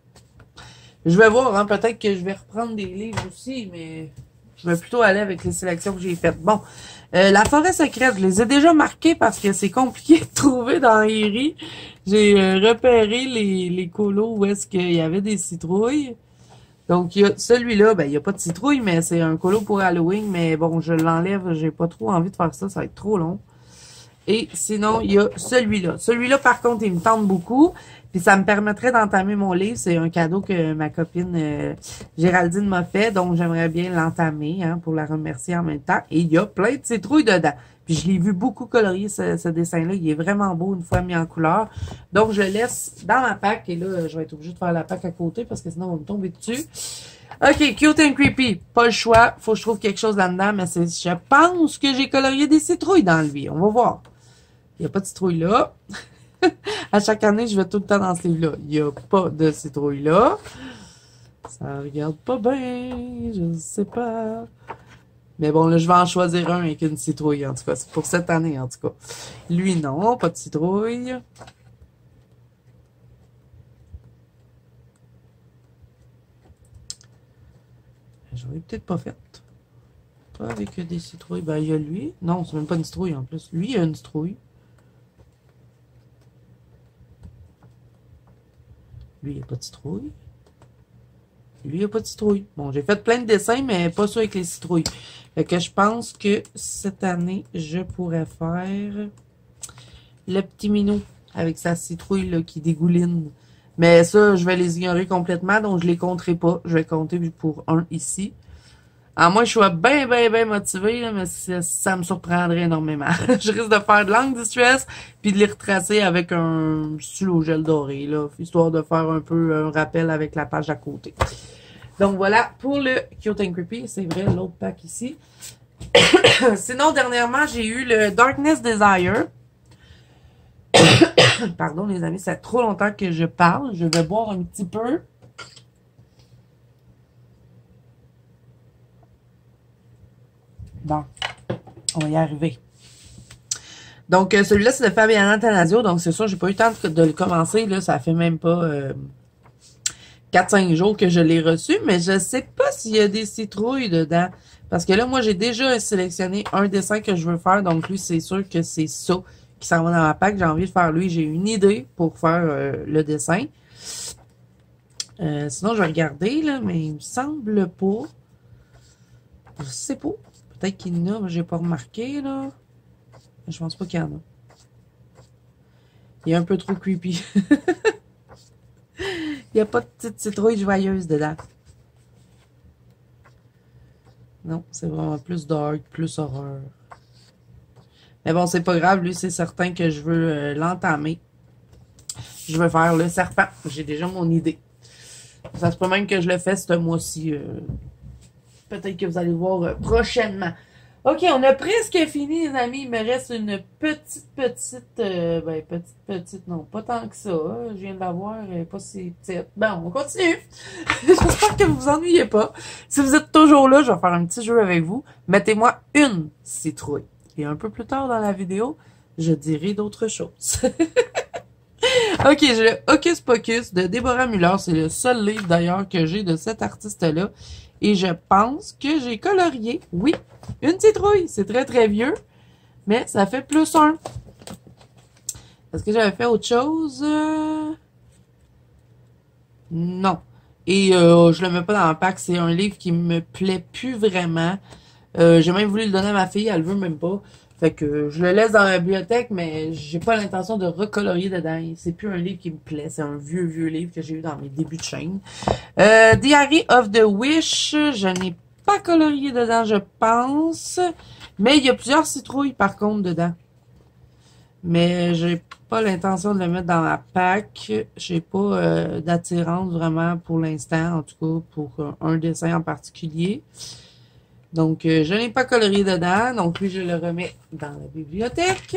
[SPEAKER 1] Je vais voir, hein, peut-être que je vais reprendre des livres aussi, mais je vais plutôt aller avec les sélections que j'ai faites. Bon, la forêt secrète, je les ai déjà marquées parce que c'est compliqué de trouver dans Erie. J'ai repéré les colos où est-ce qu'il y avait des citrouilles. Donc, il y a celui-là, ben, il n'y a pas de citrouille, mais c'est un colo pour Halloween. Mais bon, je l'enlève, j'ai pas trop envie de faire ça, ça va être trop long. Et sinon, il y a celui-là. Celui-là, par contre, il me tente beaucoup. Puis ça me permettrait d'entamer mon livre. C'est un cadeau que ma copine Géraldine m'a fait. Donc, j'aimerais bien l'entamer hein, pour la remercier en même temps. Et il y a plein de citrouilles dedans. Puis je l'ai vu beaucoup colorier ce dessin-là. Il est vraiment beau une fois mis en couleur. Donc, je le laisse dans ma pack. Et là, je vais être obligée de faire la pack à côté parce que sinon, on va me tomber dessus. OK, Cute and Creepy. Pas le choix. Faut que je trouve quelque chose là-dedans. Mais je pense que j'ai colorié des citrouilles dans lui. On va voir. Il n'y a pas de citrouille là. À chaque année, je vais tout le temps dans ce livre-là. Il n'y a pas de citrouille là. Ça regarde pas bien. Je ne sais pas. Mais bon, là, je vais en choisir un avec une citrouille, en tout cas. C'est pour cette année, en tout cas. Lui, non. Pas de citrouille. J'en ai peut-être pas fait. Pas avec des citrouilles. Ben, il y a lui. Non, c'est même pas une citrouille, en plus. Lui, il y a une citrouille. Lui, il n'y a pas de citrouille. Lui, il n'y a pas de citrouille. Bon, j'ai fait plein de dessins, mais pas ceux avec les citrouilles. Fait que je pense que cette année, je pourrais faire le petit minou avec sa citrouille là, qui dégouline. Mais ça, je vais les ignorer complètement, donc je les compterai pas. Je vais compter pour un ici. À moins que je sois bien motivée, là, mais ça me surprendrait énormément. Je risque de faire de l'angle distress, puis de les retracer avec un stylo gel doré, là, histoire de faire un peu un rappel avec la page à côté. Donc voilà, pour le Cute and Creepy, c'est vrai, l'autre pack ici. Sinon, dernièrement, j'ai eu le Darkness Desire. Pardon les amis, ça fait trop longtemps que je parle. Je vais boire un petit peu. Bon, on va y arriver. Donc, celui-là, c'est de Fabiana Tanasio. Donc, c'est sûr, j'ai pas eu le temps de le commencer. Là, ça fait même pas 4-5 jours que je l'ai reçu. Mais je sais pas s'il y a des citrouilles dedans. Parce que là, moi, j'ai déjà sélectionné un dessin que je veux faire. Donc, lui, c'est sûr que c'est ça qui s'en va dans ma pack. J'ai envie de faire lui. J'ai une idée pour faire le dessin. Sinon, je vais regarder, là. Mais il me semble pas. Je sais pas. Peut-être qu'il y en a, mais j'ai pas remarqué, là. Je pense pas qu'il y en a. Il est un peu trop creepy. Il n'y a pas de petite citrouille joyeuse dedans. Non, c'est vraiment plus dark, plus horreur. Mais bon, c'est pas grave. Lui, c'est certain que je veux l'entamer. Je veux faire le serpent. J'ai déjà mon idée. Ça se peut même que je le fasse ce mois-ci. Peut-être que vous allez le voir prochainement. OK, on a presque fini, les amis. Il me reste une petite, non, pas tant que ça. Je viens de la voir, pas si petite. Bon, on continue. J'espère que vous vous ennuyez pas. Si vous êtes toujours là, je vais faire un petit jeu avec vous. Mettez-moi une citrouille. Et un peu plus tard dans la vidéo, je dirai d'autres choses. OK, j'ai le Hocus Pocus de Deborah Muller. C'est le seul livre, d'ailleurs, que j'ai de cet artiste-là. Et je pense que j'ai colorié, oui, une citrouille. C'est très, très vieux, mais ça fait +1. Est-ce que j'avais fait autre chose? Non. Et je le mets pas dans le pack. C'est un livre qui me plaît plus vraiment. J'ai même voulu le donner à ma fille. Elle veut même pas. Fait que je le laisse dans la bibliothèque, mais j'ai pas l'intention de recolorier dedans. C'est plus un livre qui me plaît. C'est un vieux livre que j'ai eu dans mes débuts de chaîne. Diary of the Wish, je n'ai pas colorié dedans, je pense. Mais il y a plusieurs citrouilles, par contre, dedans. Mais j'ai pas l'intention de le mettre dans la pack. J'ai pas d'attirance vraiment pour l'instant, en tout cas pour un dessin en particulier. Donc, je n'ai pas colorié dedans. Donc, lui, je le remets dans la bibliothèque.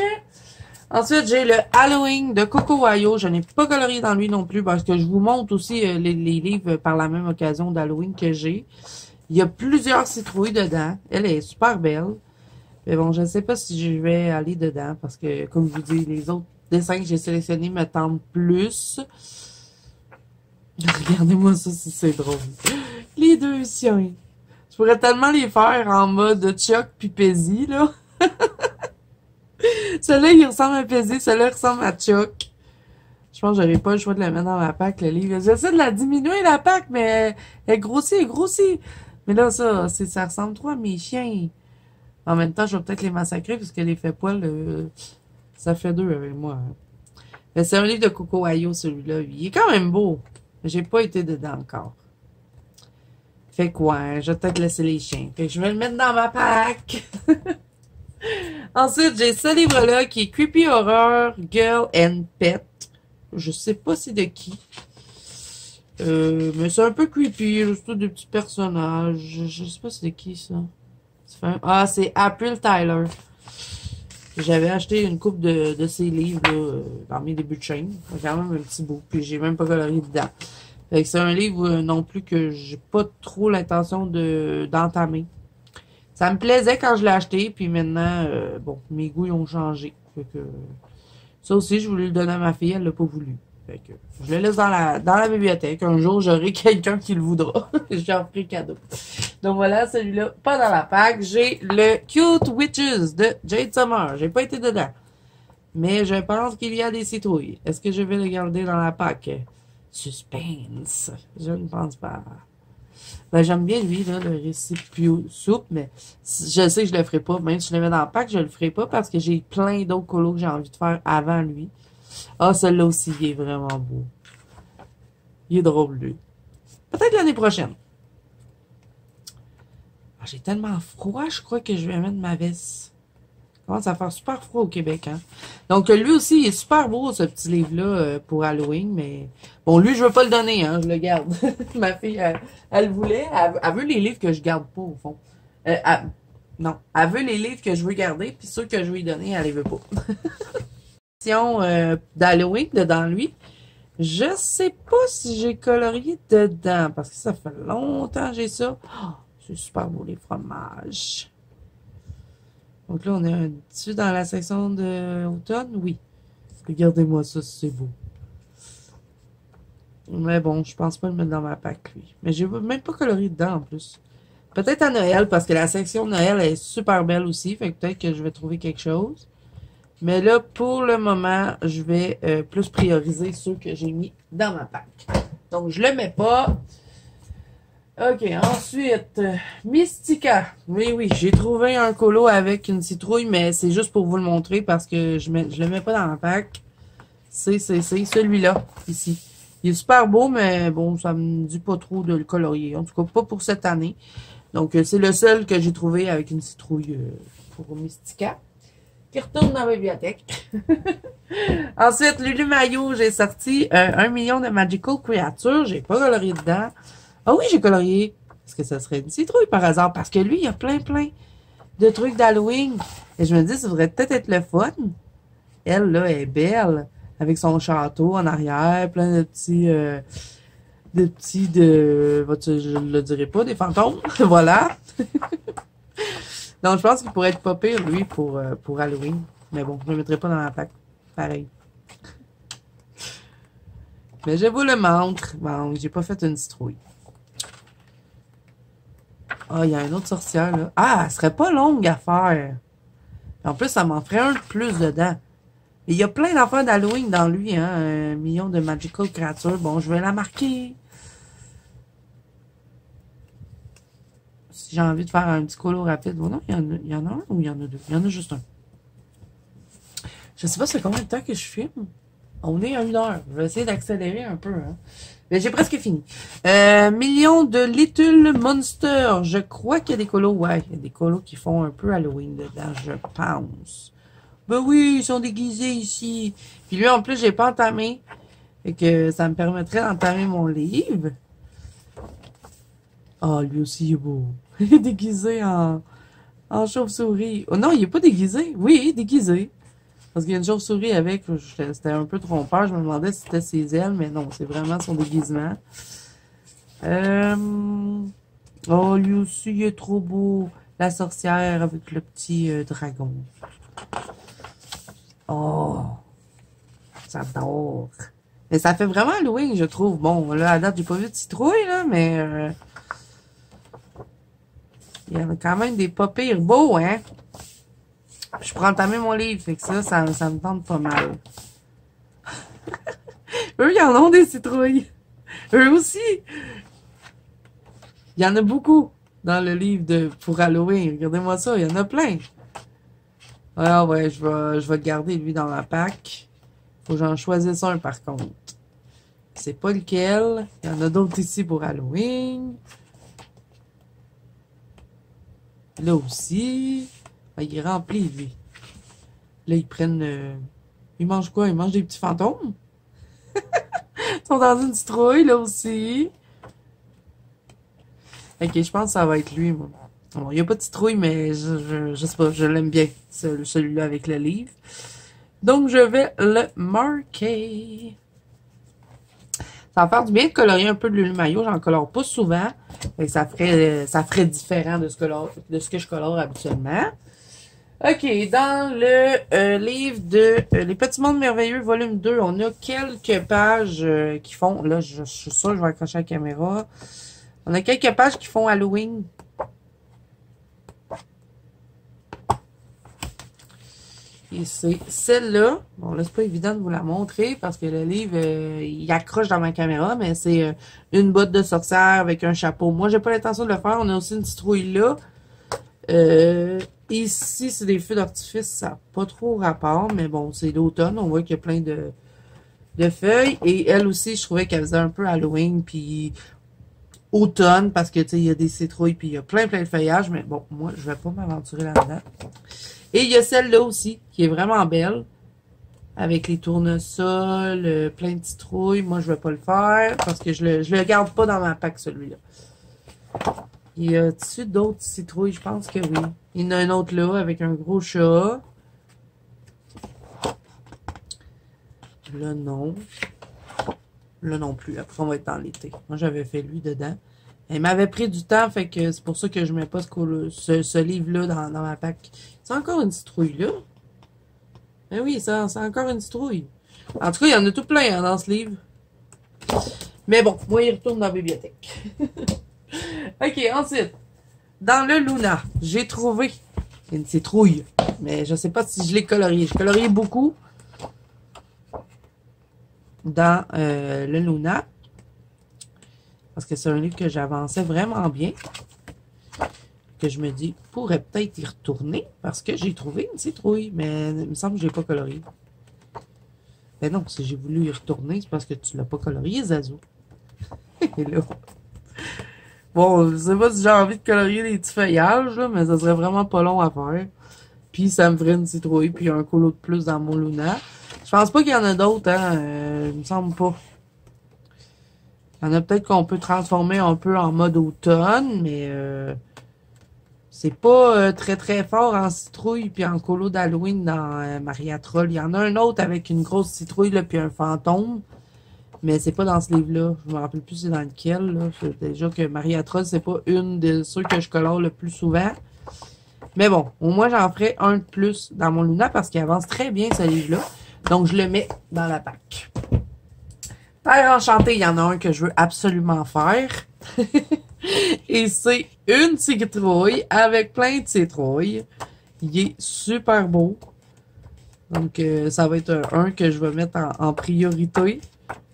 [SPEAKER 1] Ensuite, j'ai le Halloween de Coco Wayo. Je n'ai pas colorié dans lui non plus parce que je vous montre aussi les livres par la même occasion d'Halloween que j'ai. Il y a plusieurs citrouilles dedans. Elle est super belle. Mais bon, je ne sais pas si je vais aller dedans parce que, comme je vous dis, les autres dessins que j'ai sélectionnés me tentent plus. Regardez-moi ça si c'est drôle. Les deux chiens. Je pourrais tellement les faire en mode Chuck puis Pezzy, là. Celui-là, il ressemble à Pezzy. Celui-là, il ressemble à Chuck. Je pense que j'aurais pas le choix de la mettre dans ma pack, le livre. J'essaie de la diminuer, la pack, mais elle grossit, elle grossit. Mais là, ça ressemble trop à mes chiens. En même temps, je vais peut-être les massacrer, parce que les fait poil, ça fait deux avec moi. Hein. Mais c'est un livre de Coco Ayo, celui-là. Il est quand même beau. J'ai pas été dedans encore. Fait quoi, je vais peut-être laisser les chiens. Fait que je vais le mettre dans ma pack. Ensuite, j'ai ce livre-là qui est Creepy Horror Girl and Pet. Je sais pas c'est de qui. Mais c'est un peu creepy. Juste des petits personnages. Je sais pas c'est de qui ça. Ah, c'est April Tyler. J'avais acheté une coupe de ces livres là, dans mes débuts de chaîne. C'est quand même un petit bout. Puis j'ai même pas colorié dedans. Fait que c'est un livre non plus que j'ai pas trop l'intention d'entamer. Ça me plaisait quand je l'ai acheté, puis maintenant, bon, mes goûts ont changé. Fait que, ça aussi, je voulais le donner à ma fille, elle l'a pas voulu. Fait que, je le laisse dans la bibliothèque. Un jour, j'aurai quelqu'un qui le voudra. J'en ferai cadeau. Donc voilà, celui-là, pas dans la pack. J'ai le Cute Witches de Jade Summer. J'ai pas été dedans. Mais je pense qu'il y a des citrouilles. Est-ce que je vais le garder dans la pack? Suspense. Je ne pense pas. Ben, j'aime bien lui, là, le récit plus souple, mais je sais que je le ferai pas. Même si je le mets dans le pack, je le ferai pas parce que j'ai plein d'autres colos que j'ai envie de faire avant lui. Ah, celui-là aussi, il est vraiment beau. Il est drôle, lui. Peut-être l'année prochaine. Ah, j'ai tellement froid, je crois que je vais mettre ma veste. Il commence à faire super froid au Québec, hein. Donc, lui aussi, il est super beau, ce petit livre-là, pour Halloween, mais... Bon, lui, je veux pas le donner, hein, je le garde. Ma fille, elle voulait, elle veut les livres que je garde pas, au fond. Non, elle veut les livres que je veux garder, puis ceux que je veux lui donner, elle les veut pas. D'Halloween, dedans lui, je sais pas si j'ai colorié dedans, parce que ça fait longtemps que j'ai ça. Oh, c'est super beau, les fromages. Donc là, on est dessus dans la section d'automne, oui. Regardez-moi ça, c'est beau. Mais bon, je pense pas le mettre dans ma pack, lui. Mais j'ai même pas colorié dedans, en plus. Peut-être à Noël, parce que la section Noël est super belle aussi. Fait que peut-être que je vais trouver quelque chose. Mais là, pour le moment, je vais plus prioriser ceux que j'ai mis dans ma pack. Donc, je le mets pas. OK, ensuite, Mystica. Oui, j'ai trouvé un colo avec une citrouille, mais c'est juste pour vous le montrer parce que je le mets pas dans ma pack. C'est celui-là, ici. Il est super beau, mais bon, ça me dit pas trop de le colorier. En tout cas, pas pour cette année. Donc, c'est le seul que j'ai trouvé avec une citrouille pour Mystica. Qui retourne dans ma bibliothèque. Ensuite, Lulu Maillot, j'ai sorti 1 million de Magical Creatures. J'ai pas colorié dedans. Ah oui, j'ai colorié. Est-ce que ça serait une citrouille par hasard? Parce que lui, il y a plein de trucs d'Halloween. Et je me dis, ça devrait peut-être être le fun. Elle, là, est belle. Avec son château en arrière, plein de petits... je le dirai pas, des fantômes. Voilà. Donc, je pense qu'il pourrait être pas pire, lui, pour Halloween. Mais bon, je ne le mettrai pas dans la pack. Pareil. Mais je vous le montre. Bon, j'ai pas fait une citrouille. Ah, il y a une autre sorcière, là. Ah, elle serait pas longue à faire. En plus, ça m'en ferait un de plus dedans. Et il y a plein d'affaires d'Halloween dans lui, hein. 1 million de Magical Creatures. Bon, je vais la marquer. Si j'ai envie de faire un petit colo rapide. Oh non, il y en a un ou il y en a deux? Il y en a juste un. Je sais pas c'est combien de temps que je filme. On est à 1 heure. Je vais essayer d'accélérer un peu. Hein. Mais j'ai presque fini. Million de Little Monsters. Je crois qu'il y a des colos. Ouais, il y a des colos qui font un peu Halloween dedans, je pense. Ben oui, ils sont déguisés ici. Puis lui, en plus, j'ai pas entamé. Fait que ça me permettrait d'entamer mon livre. Ah, lui aussi, il est beau. Il est déguisé en chauve-souris. Oh non, il est pas déguisé. Oui, il est déguisé. Parce qu'il y a une chauve-souris avec. C'était un peu trompeur. Je me demandais si c'était ses ailes, mais non, c'est vraiment son déguisement. Oh, lui aussi, il est trop beau. La sorcière avec le petit dragon. Oh, j'adore. Mais ça fait vraiment Halloween, je trouve. Bon, là, à date, j'ai pas vu de citrouille, là, mais... il y en a quand même des pas pires beaux, hein. Je pourrais entamer mon livre, fait que ça me tente pas mal. Eux, ils en ont des citrouilles. Eux aussi. Il y en a beaucoup dans le livre pour Halloween. Regardez-moi ça, il y en a plein. Ah ouais, je vais le garder, lui, dans ma pack. Faut que j'en choisisse un, par contre. C'est pas lequel. Il y en a d'autres ici pour Halloween. Là aussi. Ah, il est rempli, lui. Là, ils prennent... Ils mangent quoi? Ils mangent des petits fantômes? Ils sont dans une citrouille, là aussi. Ok, je pense que ça va être lui, moi. Bon, il n'y a pas de citrouille, mais je sais pas, je l'aime bien, celui-là avec le livre. Donc, je vais le marquer. Ça va faire du bien de colorier un peu de l'huile maillot. J'en colore pas souvent. Et ça ferait différent de ce que je colore habituellement. OK, dans le livre de Les Petits Mondes Merveilleux, volume 2, on a quelques pages qui font... Là, je suis sûre que je vais accrocher la caméra. On a quelques pages qui font Halloween. Et c'est celle-là. Bon, là, c'est pas évident de vous la montrer parce que le livre, il accroche dans ma caméra, mais c'est une botte de sorcière avec un chapeau. Moi, j'ai pas l'intention de le faire. On a aussi une citrouille là. Ici, c'est des feux d'artifice. Ça n'a pas trop rapport, mais bon, c'est l'automne. On voit qu'il y a plein de feuilles. Et elle aussi, je trouvais qu'elle faisait un peu Halloween, puis automne, parce que, tu sais, il y a des citrouilles, puis il y a plein de feuillages. Mais bon, moi, je vais pas m'aventurer là-dedans. Et il y a celle-là aussi, qui est vraiment belle, avec les tournesols, plein de citrouilles. Moi, je vais pas le faire, parce que je le garde pas dans ma pack, celui-là. Y a-t-il d'autres citrouilles? Je pense que oui. Il y en a un autre là, avec un gros chat. Là, non. Là, non plus. Après, on va être dans l'été. Moi, j'avais fait lui dedans. Il m'avait pris du temps, fait que c'est pour ça que je mets pas ce livre-là dans ma pack. C'est encore une citrouille, là? Ben oui, c'est encore une citrouille. En tout cas, il y en a tout plein hein, dans ce livre. Mais bon, moi, il retourne dans la bibliothèque. OK, ensuite, dans le Luna, j'ai trouvé une citrouille. Mais je sais pas si je l'ai coloriée. Je colorié beaucoup dans le Luna. Parce que c'est un livre que j'avançais vraiment bien. Que je me dis, pourrais peut-être y retourner. Parce que j'ai trouvé une citrouille. Mais il me semble que je l'ai pas coloriée. Ben non, si j'ai voulu y retourner, c'est parce que tu l'as pas colorié, Zazou. Et là... Bon, je sais pas si j'ai envie de colorier des petits feuillages, là, mais ça serait vraiment pas long à faire. Puis ça me ferait une citrouille, puis un colo de plus dans mon Luna. Je pense pas qu'il y en a d'autres, hein. Il me semble pas. Il y en a peut-être qu'on peut transformer un peu en mode automne, mais c'est pas très fort en citrouille puis en colo d'Halloween dans Maria Troll. Il y en a un autre avec une grosse citrouille là, puis un fantôme. Mais c'est pas dans ce livre-là. Je me rappelle plus c'est dans lequel. Là. Déjà que Maria Troll, c'est pas une de ceux que je colore le plus souvent. Mais bon, au moins j'en ferai un de plus dans mon Luna parce qu'il avance très bien ce livre-là. Donc je le mets dans la pack. Terre enchantée, il y en a un que je veux absolument faire. Et c'est une citrouille avec plein de citrouilles. Il est super beau. Donc ça va être un que je vais mettre en priorité.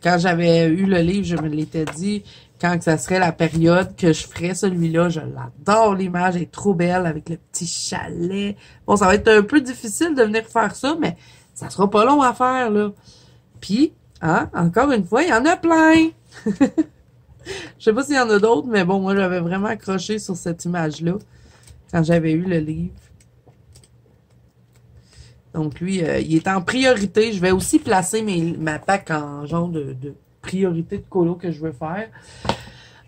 [SPEAKER 1] Quand j'avais eu le livre, je me l'étais dit, quand que ça serait la période que je ferais celui-là, je l'adore, l'image est trop belle avec le petit chalet. Bon, ça va être un peu difficile de venir faire ça, mais ça sera pas long à faire, là. Puis, hein, encore une fois, il y en a plein! Je sais pas s'il y en a d'autres, mais bon, moi, j'avais vraiment accroché sur cette image-là quand j'avais eu le livre. Donc, lui, il est en priorité. Je vais aussi placer ma pack en genre de priorité de colo que je veux faire.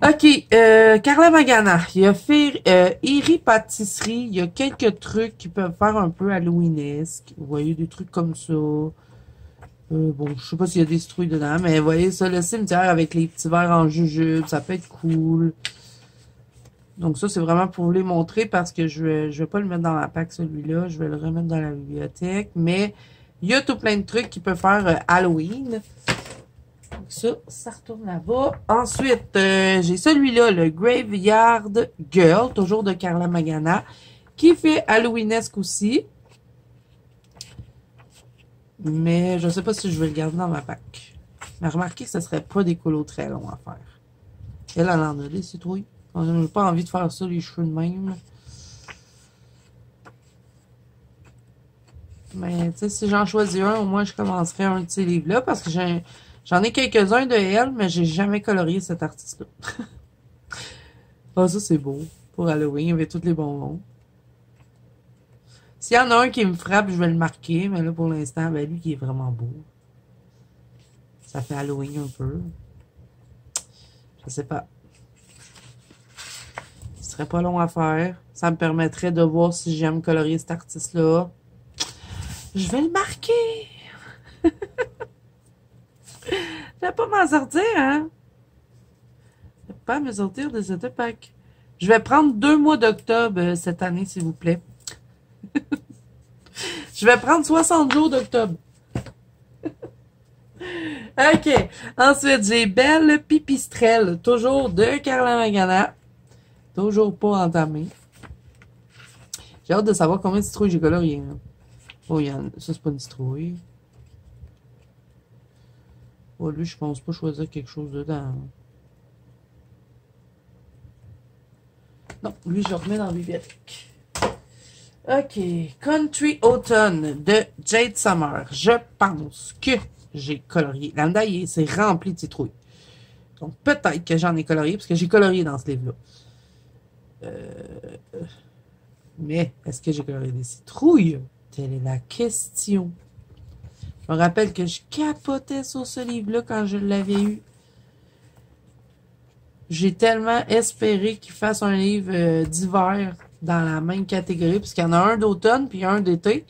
[SPEAKER 1] OK. Carla Magana. Il a fait Eri Pâtisserie. Il y a quelques trucs qui peuvent faire un peu halloweenesque. Vous voyez, des trucs comme ça. Bon, je sais pas s'il y a des citrouilles dedans, mais vous voyez ça, le cimetière avec les petits verres en jujube. Ça peut être cool. Donc ça, c'est vraiment pour vous les montrer parce que je vais pas le mettre dans la pack celui-là. Je vais le remettre dans la bibliothèque. Mais il y a tout plein de trucs qui peuvent faire Halloween. Donc ça retourne là-bas. Ensuite, j'ai celui-là, le Graveyard Girl, toujours de Carla Magana, qui fait Halloweenesque aussi. Mais je sais pas si je vais le garder dans ma pack. Mais remarquez que ce serait pas des colos très longs à faire. Elle en a des citrouilles. On n'a pas envie de faire ça, les cheveux de même. Là. Mais, tu sais, si j'en choisis un, au moins, je commencerai un de ces livres-là, parce que j'en ai quelques-uns de elle, mais j'ai jamais colorié cet artiste-là. Ah, ça, c'est beau. Pour Halloween, avec tous les bonbons. S'il y en a un qui me frappe, je vais le marquer, mais là, pour l'instant, ben, lui qui est vraiment beau. Ça fait Halloween un peu. Je sais pas. Ce serait pas long à faire. Ça me permettrait de voir si j'aime colorier cet artiste-là. Je vais le marquer! Je vais pas m'en sortir, hein? Je vais pas me sortir de cette pack. Je vais prendre 2 mois d'octobre cette année, s'il vous plaît. Je vais prendre 60 jours d'octobre. OK. Ensuite, j'ai Belle Pipistrelle. Toujours de Carla Magana. Toujours pas entamé. J'ai hâte de savoir combien de citrouilles j'ai colorié. Hein. Oh, ça, c'est pas une citrouille. Oh, lui, je pense pas choisir quelque chose dedans. Non, lui, je le remets dans la bibliothèque. OK. Country Autumn de Jade Summer. Je pense que j'ai colorié. Lambda, c'est rempli de citrouilles. Donc, peut-être que j'en ai colorié, parce que j'ai colorié dans ce livre-là. Mais, est-ce que j'ai colorié des citrouilles? Telle est la question. Je me rappelle que je capotais sur ce livre-là quand je l'avais eu. J'ai tellement espéré qu'il fasse un livre d'hiver dans la même catégorie, puisqu'il y en a un d'automne puis un d'été,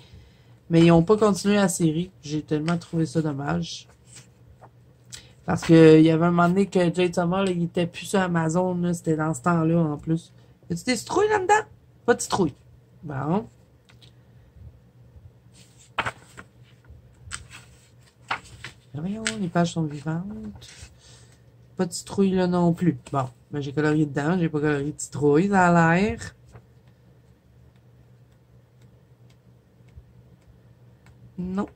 [SPEAKER 1] mais ils n'ont pas continué la série. J'ai tellement trouvé ça dommage. Parce qu'il y avait un moment donné que Jade Summer, là, il était plus sur Amazon, c'était dans ce temps-là en plus. Y a-tu des citrouilles là-dedans? Pas de citrouilles. Bon. Voyons, les pages sont vivantes. Pas de citrouille là non plus. Bon, ben j'ai colorié dedans, j'ai pas colorié de citrouille, ça a l'air. Non.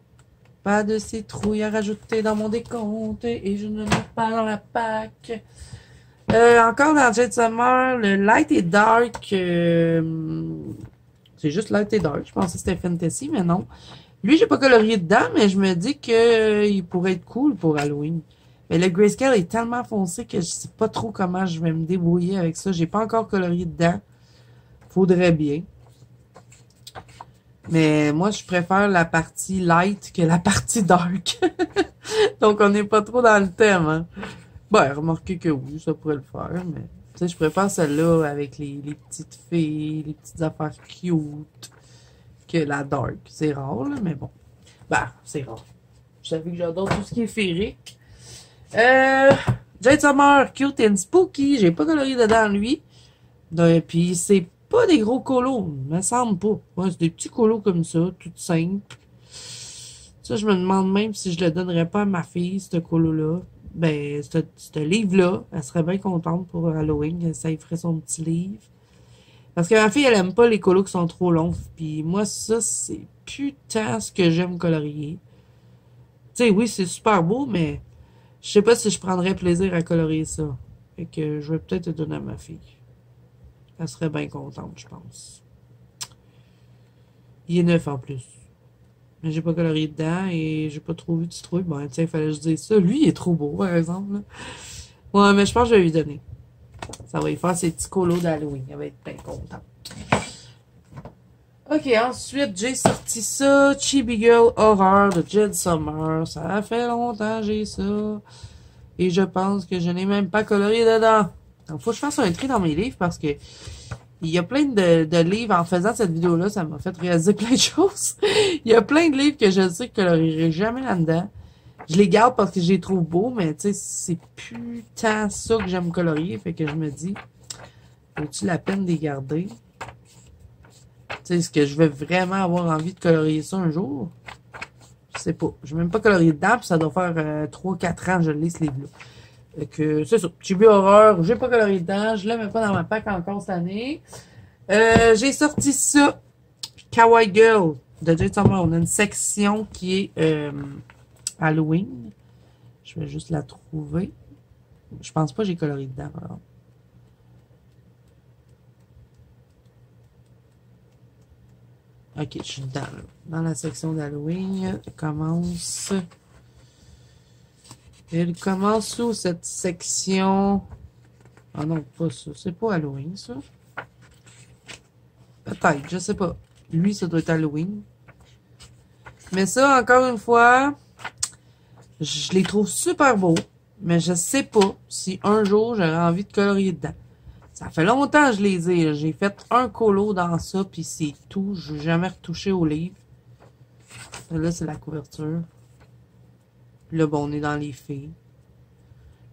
[SPEAKER 1] Pas de citrouille à rajouter dans mon décompte et je ne mets pas dans la pack. Encore dans Jade Summer, le Light et Dark. C'est juste Light et Dark. Je pensais que c'était Fantasy, mais non. Lui, j'ai pas colorié dedans, mais je me dis que il pourrait être cool pour Halloween. Mais le grayscale est tellement foncé que je sais pas trop comment je vais me débrouiller avec ça. J'ai pas encore colorié dedans. Faudrait bien. Mais moi, je préfère la partie light que la partie dark. Donc, on n'est pas trop dans le thème. Hein. Ben, remarquez que oui, ça pourrait le faire. Mais tu sais, je préfère celle-là avec les petites filles, les petites affaires cute que la dark. C'est rare, là, mais bon. Ben, c'est rare. Je savais que j'adore tout ce qui est féerique. Jade Summer, cute and spooky. J'ai pas colorié dedans, lui. Puis, c'est pas des gros colos, me semble pas. Ouais, c'est des petits colos comme ça, tout simples. Ça, je me demande même si je le donnerais pas à ma fille, ce colo-là. Ben, ce livre-là, elle serait bien contente pour Halloween, ça y ferait son petit livre. Parce que ma fille, elle aime pas les colos qui sont trop longs. Puis moi, ça, c'est putain ce que j'aime colorier. Tu sais, oui, c'est super beau, mais je sais pas si je prendrais plaisir à colorier ça. Fait que je vais peut-être le donner à ma fille. Elle serait bien contente, je pense. Il est neuf en plus. Mais j'ai pas colorié dedans et j'ai pas trop vu de citrouille. Bon, tiens, il fallait que je dise ça. Lui, il est trop beau, par exemple. Là. Ouais, mais je pense que je vais lui donner. Ça va lui faire ses petits colos d'Halloween. Elle va être bien contente. Ok, ensuite, j'ai sorti ça. Chibi Girl Horror de Jade Summer. Ça fait longtemps que j'ai ça. Et je pense que je n'ai même pas colorié dedans. Donc, faut que je fasse un tri dans mes livres parce que il y a plein de livres. En faisant cette vidéo-là, ça m'a fait réaliser plein de choses. Il y a plein de livres que je sais que je colorierai jamais là-dedans. Je les garde parce que je les trouve beaux, mais tu sais, c'est putain ça que j'aime colorier. Fait que je me dis, vaut-il la peine de les garder? Tu sais, est-ce que je vais vraiment avoir envie de colorier ça un jour? Je sais pas. Je vais même pas colorier dedans, puis ça doit faire 3-4 ans que je lis ce livre-là. Fait que c'est ça. Chibi Horror, j'ai pas colorié dedans, je l'ai même pas dans ma pack encore cette année. J'ai sorti ça. Kawaii Girl de Jade Summer. On a une section qui est Halloween. Je vais juste la trouver. Je pense pas que j'ai coloré dedans. Alors. Ok, je suis dans la section d'Halloween. Elle commence où cette section? Ah non, pas ça. C'est pas Halloween, ça. Peut-être, je sais pas. Lui, ça doit être Halloween. Mais ça, encore une fois, je les trouve super beaux. Mais je sais pas si un jour j'aurais envie de colorier dedans. Ça fait longtemps que je les ai. J'ai fait un colo dans ça, puis c'est tout. Je n'ai jamais retouché au livre. Là, c'est la couverture. Puis là, bon, on est dans les filles.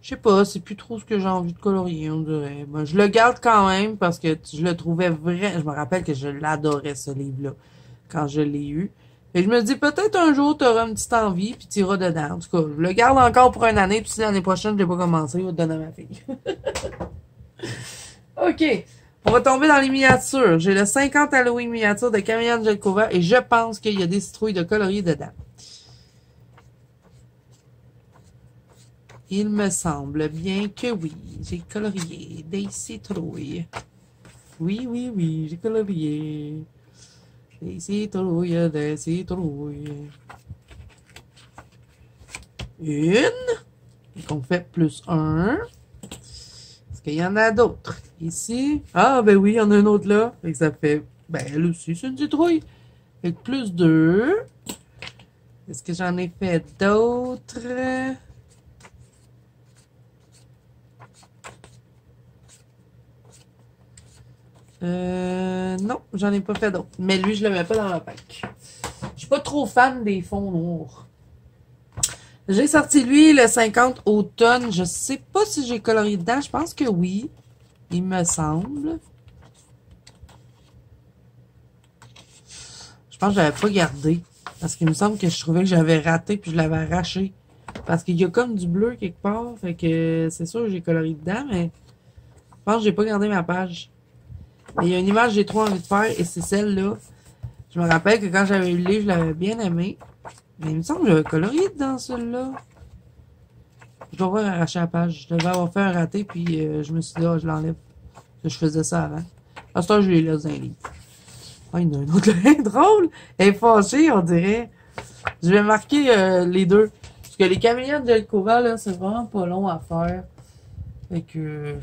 [SPEAKER 1] Je sais pas, c'est plus trop ce que j'ai envie de colorier, on dirait. Ben, je le garde quand même parce que je le trouvais vrai. Je me rappelle que je l'adorais, ce livre-là, quand je l'ai eu. Et je me dis, peut-être un jour, tu auras une petite envie, puis tu iras dedans. En tout cas, je le garde encore pour une année, puis si l'année prochaine, je l'ai pas commencé, je vais te donner à ma fille. OK. On va tomber dans les miniatures. J'ai le 50 Halloween miniature de Camilla Angelkova et je pense qu'il y a des citrouilles de coloris dedans. Il me semble bien que oui. J'ai colorié des citrouilles. Oui, oui, oui, j'ai colorié des citrouilles, des citrouilles. Une. Et qu'on fait plus un. Qu'il y en a d'autres. Ici. Ah, ben oui, il y en a un autre là. Et ça fait. Ben, elle aussi, c'est une citrouille. Fait que plus 2. Est-ce que j'en ai fait d'autres? Non, j'en ai pas fait d'autres. Mais lui, je le mets pas dans ma pack. Je suis pas trop fan des fonds noirs. J'ai sorti lui le 50 automne. Je sais pas si j'ai colorié dedans. Je pense que oui. Il me semble. Je pense que je l'avais pas gardé. Parce qu'il me semble que je trouvais que j'avais raté puis je l'avais arraché. Parce qu'il y a comme du bleu quelque part. Fait que c'est sûr que j'ai colorié dedans, mais je pense que j'ai pas gardé ma page. Mais il y a une image que j'ai trop envie de faire et c'est celle-là. Je me rappelle que quand j'avais eu le livre, je l'avais bien aimé. Mais il me semble que j'avais colorié dans celle-là. Je dois avoir arraché la page. Je devais avoir fait un raté, puis je me suis dit, ah, je l'enlève. Je faisais ça avant. À ce temps, je les laisse dans les livres. Ah, il y en a un autre là. Drôle! Elle est fâchée, on dirait. Je vais marquer les deux. Parce que les camélias de Jelkova, là, c'est vraiment pas long à faire. Fait que...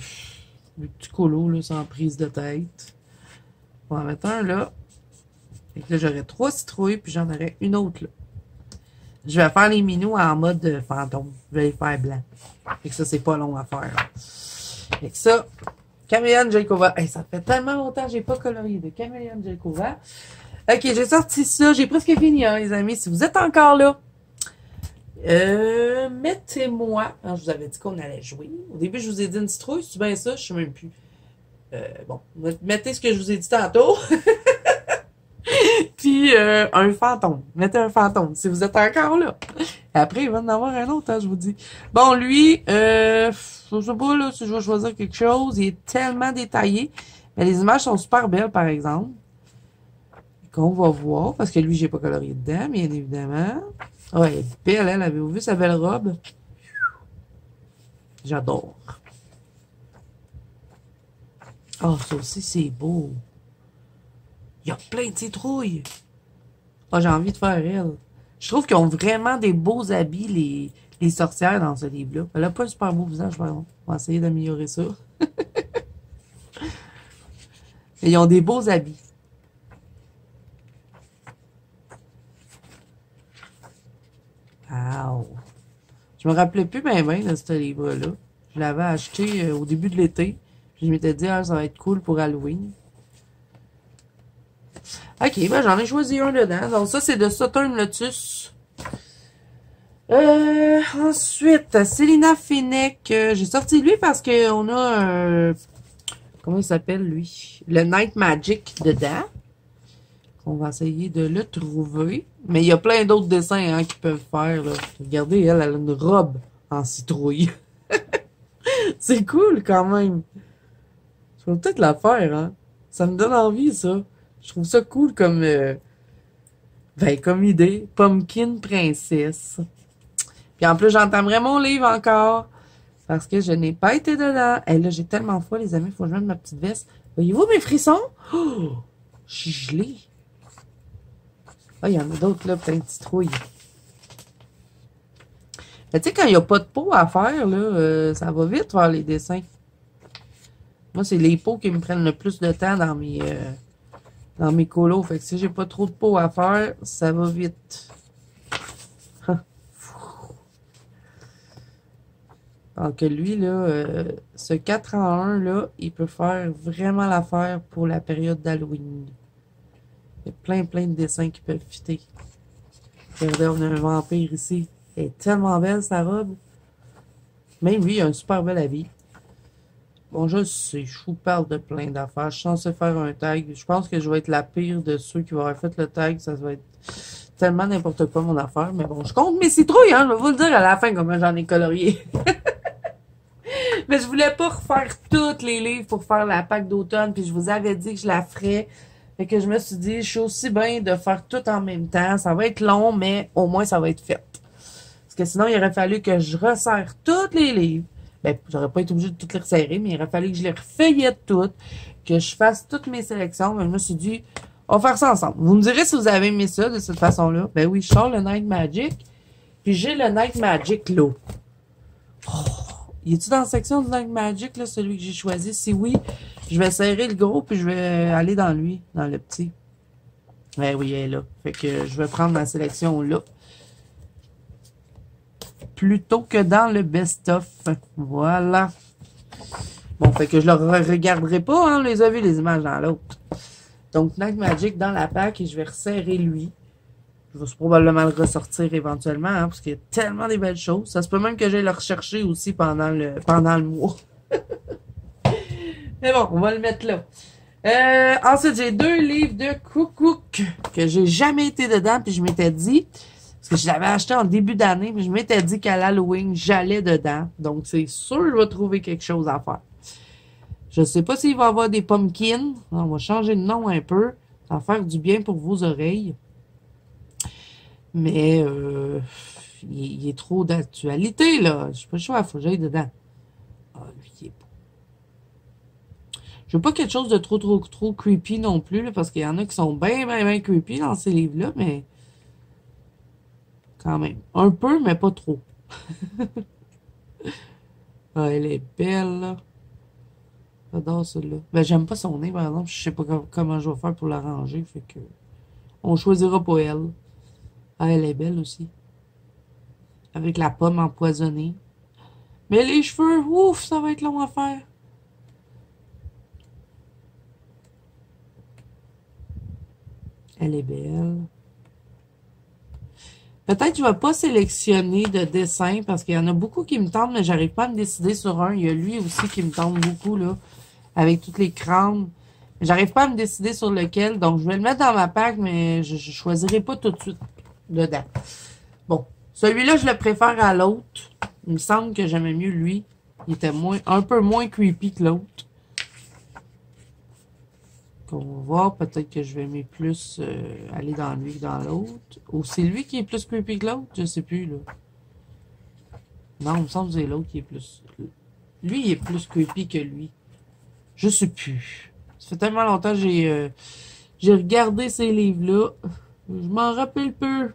[SPEAKER 1] le petit colo, là, sans prise de tête. On va en mettre un là. Fait que là, j'aurais 3 citrouilles, puis j'en aurais une autre là. Je vais faire les minous en mode fantôme. Je vais les faire blancs. Fait que ça, c'est pas long à faire. Fait que ça, Camilla Angelkova. Hey, ça fait tellement longtemps que j'ai pas colorié de Camilla Angelkova. Ok, j'ai sorti ça. J'ai presque fini, hein, les amis. Si vous êtes encore là, mettez-moi. Je vous avais dit qu'on allait jouer. Au début, je vous ai dit une citrouille. C'est bien ça? Je sais même plus. Bon, mettez ce que je vous ai dit tantôt. Puis un fantôme. Mettez un fantôme si vous êtes encore là. Après, il va en avoir un autre, hein, je vous dis. Bon, lui, je sais pas là, si je vais choisir quelque chose. Il est tellement détaillé. Mais les images sont super belles, par exemple. Qu'on va voir. Parce que lui, j'ai pas colorié dedans, bien évidemment. Ouais, elle est belle, elle. Avez-vous vu sa belle robe? J'adore. Oh, ça aussi, c'est beau. Il y a plein de citrouilles. Ah, j'ai envie de faire elle. Je trouve qu'ils ont vraiment des beaux habits, les sorcières, dans ce livre-là. Elle a pas un super beau visage, par exemple. On va essayer d'améliorer ça. Mais ils ont des beaux habits. Wow. Je me rappelais plus bien de ce livre-là. Je l'avais acheté au début de l'été. Je m'étais dit, ah, ça va être cool pour Halloween. Ok, ben j'en ai choisi un dedans. Donc ça, c'est de Southern Lotus. Ensuite, Selina Fennec. J'ai sorti lui parce qu'on a un... Comment il s'appelle, lui? Le Night Magic dedans. On va essayer de le trouver. Mais il y a plein d'autres dessins hein, qu'ils peuvent faire. Là. Regardez, elle a une robe en citrouille. C'est cool quand même. Je vais peut-être la faire, hein. Ça me donne envie, ça. Je trouve ça cool comme idée. Pumpkin Princesse. Puis en plus, j'entamerai mon livre encore. Parce que je n'ai pas été dedans. Et là, j'ai tellement froid, les amis, il faut que je mette ma petite veste. Voyez-vous mes frissons? Oh! Je suis gelée. Ah, il y en a d'autres là, plein de citrouilles. Tu sais, quand il n'y a pas de peau à faire, là, ça va vite faire les dessins. Moi, c'est les peaux qui me prennent le plus de temps dans mes colos. Fait que si j'ai pas trop de peau à faire, ça va vite. Alors que lui, là, ce 4 en 1, là, il peut faire vraiment l'affaire pour la période d'Halloween. Il y a plein de dessins qui peuvent fitter. Regardez, on a un vampire ici. Elle est tellement belle, sa robe. Même lui, il a un super bel habit. Bon, je sais, je vous parle de plein d'affaires. Je suis censé faire un tag. Je pense que je vais être la pire de ceux qui vont avoir fait le tag. Ça va être tellement n'importe quoi, mon affaire. Mais bon, je compte mes citrouilles, hein. Je vais vous le dire à la fin comment j'en ai colorié. Mais je voulais pas refaire tous les livres pour faire la Pâques d'automne. Puis je vous avais dit que je la ferais. Fait que je me suis dit, je suis aussi bien de faire tout en même temps. Ça va être long, mais au moins ça va être fait. Parce que sinon, il aurait fallu que je resserre tous les livres. Ben, j'aurais pas été obligée de toutes les resserrer, mais il aurait fallu que je les refeuillette toutes, que je fasse toutes mes sélections. Mais je me suis dit, on va faire ça ensemble. Vous me direz si vous avez aimé ça de cette façon-là. Ben oui, je sors le Night Magic. Puis j'ai le Night Magic là. Oh, il est-tu dans la section du Night Magic, là, celui que j'ai choisi? Si oui, je vais serrer le gros, puis je vais aller dans lui, dans le petit. Ben oui, elle est là. Fait que je vais prendre ma sélection là. Plutôt que dans le best-of. Voilà. Bon, fait que je ne le regarderai pas, hein, on les a vu les images dans l'autre. Donc, Night Magic dans la PAC et je vais resserrer lui. Je vais probablement le ressortir éventuellement, hein, parce qu'il y a tellement des belles choses. Ça se peut même que j'aille le rechercher aussi pendant le mois. Mais bon, on va le mettre là. Ensuite, j'ai 2 livres de Cook que j'ai jamais été dedans, puis je m'étais dit... Parce que je l'avais acheté en début d'année, mais je m'étais dit qu'à l'Halloween, j'allais dedans. Donc, c'est sûr que je vais trouver quelque chose à faire. Je ne sais pas s'il va y avoir des pumpkins. On va changer de nom un peu. Ça va faire du bien pour vos oreilles. Mais, il est trop d'actualité, là. Je n'ai pas le choix, il faut que j'aille dedans. Ah, lui, il est beau. Je veux pas quelque chose de trop creepy non plus, là, parce qu'il y en a qui sont bien creepy dans ces livres-là, mais... Quand même. Un peu, mais pas trop. Ah, elle est belle, là. J'adore celle-là. Ben, j'aime pas son nez, par exemple. Je sais pas comment je vais faire pour la ranger. Fait que... On choisira pas elle. Ah, elle est belle aussi. Avec la pomme empoisonnée. Mais les cheveux, ouf, ça va être long à faire. Elle est belle. Peut-être que je ne vais pas sélectionner de dessin parce qu'il y en a beaucoup qui me tentent, mais j'arrive pas à me décider sur un. Il y a lui aussi qui me tente beaucoup, là, avec toutes les crânes. J'arrive pas à me décider sur lequel, donc je vais le mettre dans ma pack, mais je choisirai pas tout de suite dedans. Bon, celui-là, je le préfère à l'autre. Il me semble que j'aimais mieux lui. Il était un peu moins creepy que l'autre. On va voir, peut-être que je vais aimer plus aller dans lui que dans l'autre. Ou c'est lui qui est plus creepy que l'autre? Je sais plus, là. Non, il me semble que c'est l'autre qui est plus... Lui, il est plus creepy que lui. Je sais plus. Ça fait tellement longtemps que j'ai regardé ces livres-là. Je m'en rappelle peu.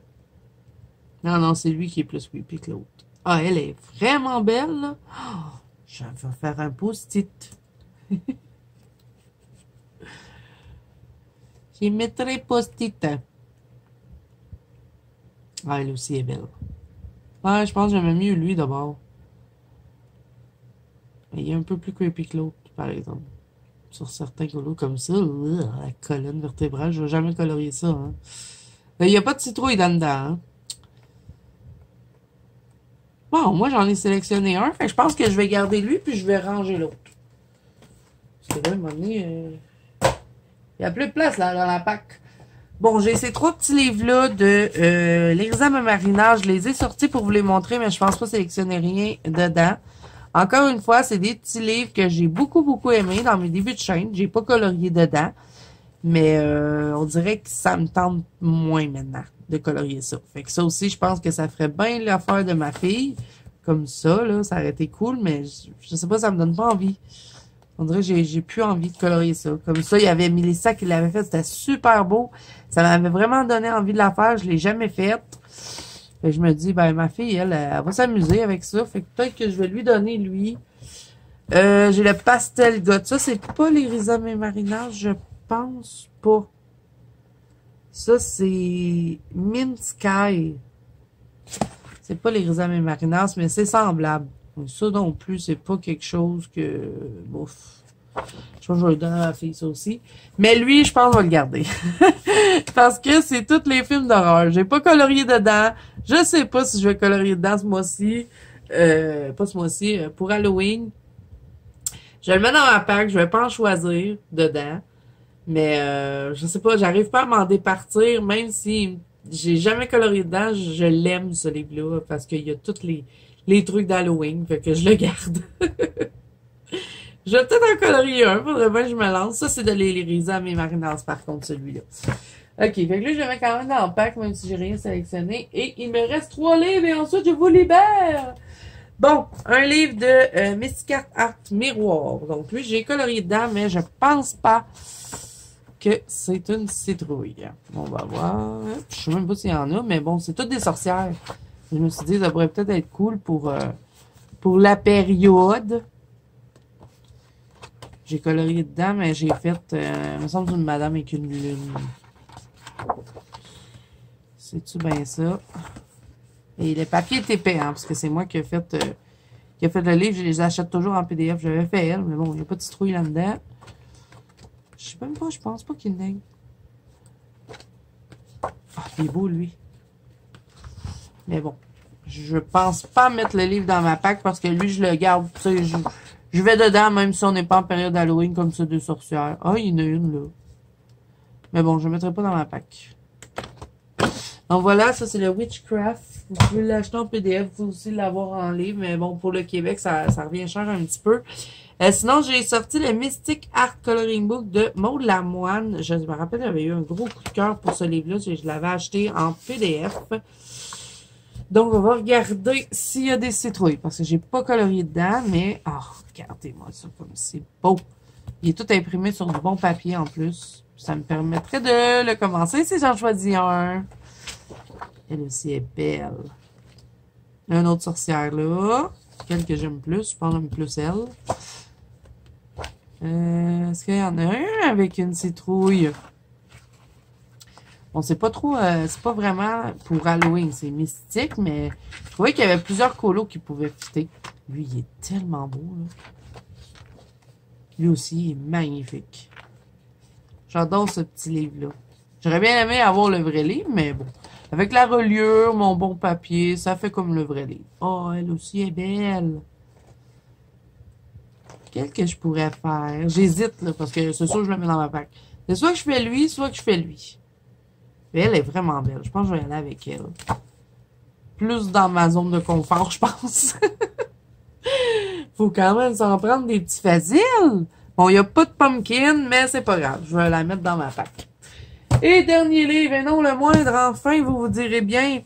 [SPEAKER 1] Non, c'est lui qui est plus creepy que l'autre. Ah, elle est vraiment belle, là. Oh, je vais faire un post-it. J'y mettrai post-it. Ah, elle aussi est belle. Ouais, je pense que j'aimais mieux lui d'abord. Il est un peu plus creepy que l'autre, par exemple. Sur certains colos comme ça, la colonne vertébrale, je vais jamais colorier ça. Hein. Il n'y a pas de citrouille dedans. Hein. Bon, moi j'en ai sélectionné un, fait que je pense que je vais garder lui puis je vais ranger l'autre. Parce que là, à un moment donné, il n'y a plus de place là dans la PAC. Bon, j'ai ces 3 petits livres-là de l'examen marinage. Je les ai sortis pour vous les montrer, mais je pense pas sélectionner rien dedans. Encore une fois, c'est des petits livres que j'ai beaucoup aimés dans mes débuts de chaîne. J'ai pas colorié dedans. Mais on dirait que ça me tente moins maintenant. de colorier ça. Fait que ça aussi, je pense que ça ferait bien l'affaire de ma fille. Comme ça, là, ça aurait été cool, mais je sais pas, ça me donne pas envie. On dirait que j'ai plus envie de colorier ça. Comme ça, il y avait Mélissa qui l'avait fait, c'était super beau. Ça m'avait vraiment donné envie de la faire, je l'ai jamais faite. Fait que je me dis, ben ma fille, elle va s'amuser avec ça. Fait que peut-être que je vais lui donner, lui. J'ai le Pastel God. Ça, c'est pas les Rhizome et Marinage, je pense pas. Ça, c'est Mint Sky. C'est pas les Rhizome et Marinas, mais c'est semblable. Ça non plus, c'est pas quelque chose que... Bouf. Je pense que je vais lui donner à ma fille, ça aussi. Mais lui, je pense que je vais le garder. Parce que c'est tous les films d'horreur. J'ai pas colorié dedans. Je sais pas si je vais colorier dedans ce mois-ci. Pas ce mois-ci, pour Halloween. Je vais le mettre dans ma pack. Je vais pas en choisir dedans. Mais je sais pas, j'arrive pas à m'en départir, même si j'ai jamais colorié dedans, je l'aime ce livre-là, parce qu'il y a tous les trucs d'Halloween, fait que je le garde. Je vais peut-être en colorier un, faudrait bien que je me lance. Ça, c'est de l'Elyria, mes Marinas, par contre, celui-là. Ok, fait que là, je le mets quand même dans le pack, même si j'ai rien sélectionné. Et il me reste 3 livres, et ensuite, je vous libère. Bon, un livre de Mystic Art Miroir. Donc, lui, j'ai colorié dedans, mais je pense pas que c'est une citrouille. On va voir. Je sais même pas s'il y en a, mais bon, c'est toutes des sorcières. Je me suis dit, ça pourrait peut-être être cool pour la période. J'ai colorié dedans, mais j'ai fait, il me semble, une madame avec une lune. C'est-tu bien ça? Et le papier est épais, hein, parce que c'est moi qui ai fait le livre. Je les achète toujours en PDF. J'avais fait elle, mais bon, il n'y a pas de citrouille là-dedans. Je sais même pas, je pense pas qu'il n'aille. Ah, il est beau, lui. Mais bon, je pense pas mettre le livre dans ma pack parce que lui, je le garde. Tu sais, je vais dedans, même si on n'est pas en période Halloween comme ça, deux sorcières. Ah, il y en a une, là. Mais bon, je ne mettrai pas dans ma pack. Donc voilà, ça c'est le Witchcraft. Vous pouvez l'acheter en PDF, vous pouvez aussi l'avoir en livre. Mais bon, pour le Québec, ça revient cher un petit peu. Sinon, j'ai sorti le Mystic Art Coloring Book de Maud Lamoine. Je me rappelle, j'avais eu un gros coup de cœur pour ce livre-là. Je l'avais acheté en PDF. Donc, on va regarder s'il y a des citrouilles. Parce que j'ai pas colorié dedans, mais... Oh, regardez-moi ça comme c'est beau. Il est tout imprimé sur du bon papier en plus. Ça me permettrait de le commencer si j'en choisis un. Elle aussi est belle. Une autre sorcière là. Quelle que j'aime plus. Je pense que j'aime plus elle. Est-ce qu'il y en a un avec une citrouille? Bon, c'est pas trop... c'est pas vraiment pour Halloween. C'est mystique, mais je trouvais qu'il y avait plusieurs colos qui pouvaient fitter. Lui, il est tellement beau, là. Lui aussi, il est magnifique. J'adore ce petit livre-là. J'aurais bien aimé avoir le vrai livre, mais bon. Avec la reliure, mon bon papier, ça fait comme le vrai livre. Oh, elle aussi est belle. Quel que je pourrais faire? J'hésite, là, parce que c'est sûr que je le mets dans ma pack. C'est soit que je fais lui, soit que je fais lui. Mais elle est vraiment belle. Je pense que je vais aller avec elle. Plus dans ma zone de confort, je pense. Faut quand même s'en prendre des petits faciles. Bon, il n'y a pas de pumpkin, mais c'est pas grave. Je vais la mettre dans ma pack. Et dernier livre, et non le moindre, enfin, vous vous direz bien.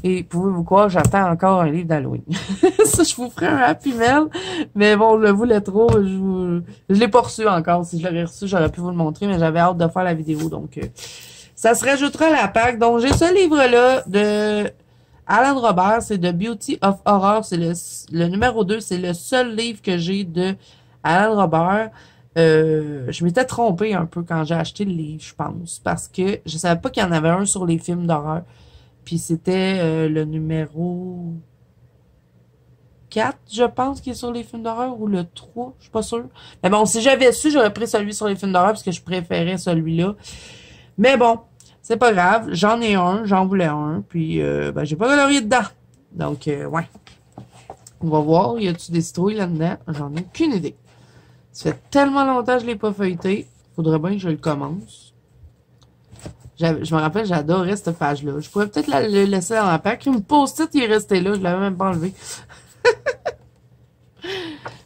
[SPEAKER 1] Et pouvez-vous croire, j'attends encore un livre d'Halloween. Ça, je vous ferai un happy mail. Mais bon, je le voulais trop. Je l'ai pas reçu encore. Si je l'aurais reçu, j'aurais pu vous le montrer, mais j'avais hâte de faire la vidéo. Donc, ça se rajoutera à la pack. Donc, j'ai ce livre-là de Alan Robert. C'est de Beauty of Horror. C'est le numéro 2. C'est le seul livre que j'ai de Alan Robert. Je m'étais trompée un peu quand j'ai acheté le livre, je pense. Parce que je savais pas qu'il y en avait un sur les films d'horreur. Puis c'était le numéro 4, je pense, qui est sur les films d'horreur, ou le 3, je suis pas sûre. Mais bon, si j'avais su, j'aurais pris celui sur les films d'horreur, parce que je préférais celui-là. Mais bon, c'est pas grave, j'en ai un, j'en voulais un, puis ben, j'ai pas colorié dedans. Donc, ouais. On va voir, y a-tu des citrouilles là-dedans? J'en ai aucune idée. Ça fait tellement longtemps que je l'ai pas feuilleté. Faudrait bien que je le commence. Je me rappelle, j'adorais cette page-là. Je pourrais peut-être le laisser dans ma pack. Une post-it, il est resté là. Je l'avais même pas enlevé.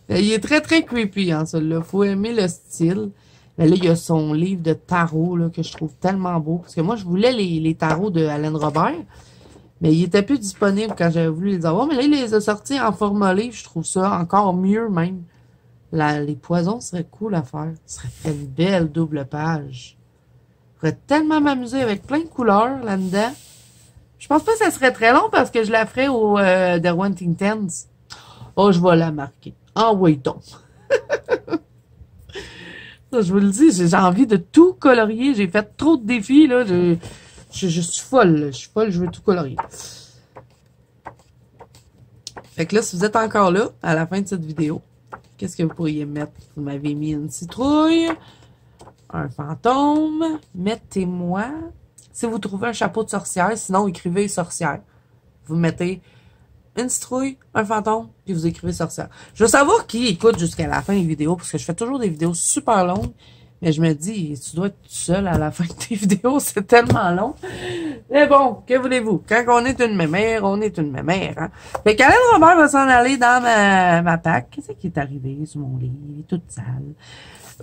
[SPEAKER 1] Il est très, très creepy, hein, celui-là. Faut aimer le style. Mais là, il y a son livre de tarot là, que je trouve tellement beau. Parce que moi, je voulais les tarots de Alain Robert. Mais ils étaient plus disponibles quand j'avais voulu les avoir. Mais là, il les a sortis en format livre. Je trouve ça encore mieux même. Les poisons seraient cool à faire. Ce serait une belle double page. Je pourrais tellement m'amuser avec plein de couleurs là-dedans. Je pense pas que ça serait très long parce que je la ferais au The Wanting Tens. Oh, je vais la marquer. Ah oui, donc. Ça, je vous le dis, j'ai envie de tout colorier. J'ai fait trop de défis, là. Je suis folle, là. Je suis folle, je veux tout colorier. Fait que là, si vous êtes encore là, à la fin de cette vidéo, qu'est-ce que vous pourriez mettre? Vous m'avez mis une citrouille, un fantôme. Mettez-moi, si vous trouvez un chapeau de sorcière, sinon écrivez sorcière. Vous mettez une citrouille, un fantôme, puis vous écrivez sorcière. Je veux savoir qui écoute jusqu'à la fin des vidéos, parce que je fais toujours des vidéos super longues, mais je me dis, tu dois être tout seul à la fin de tes vidéos, c'est tellement long. Mais bon, que voulez-vous? Quand on est une mémère, on est une mémère. Hein? Fait qu'Alain Robert va s'en aller dans ma pack. Qu'est-ce qui est arrivé sur mon lit? Il est toute sale.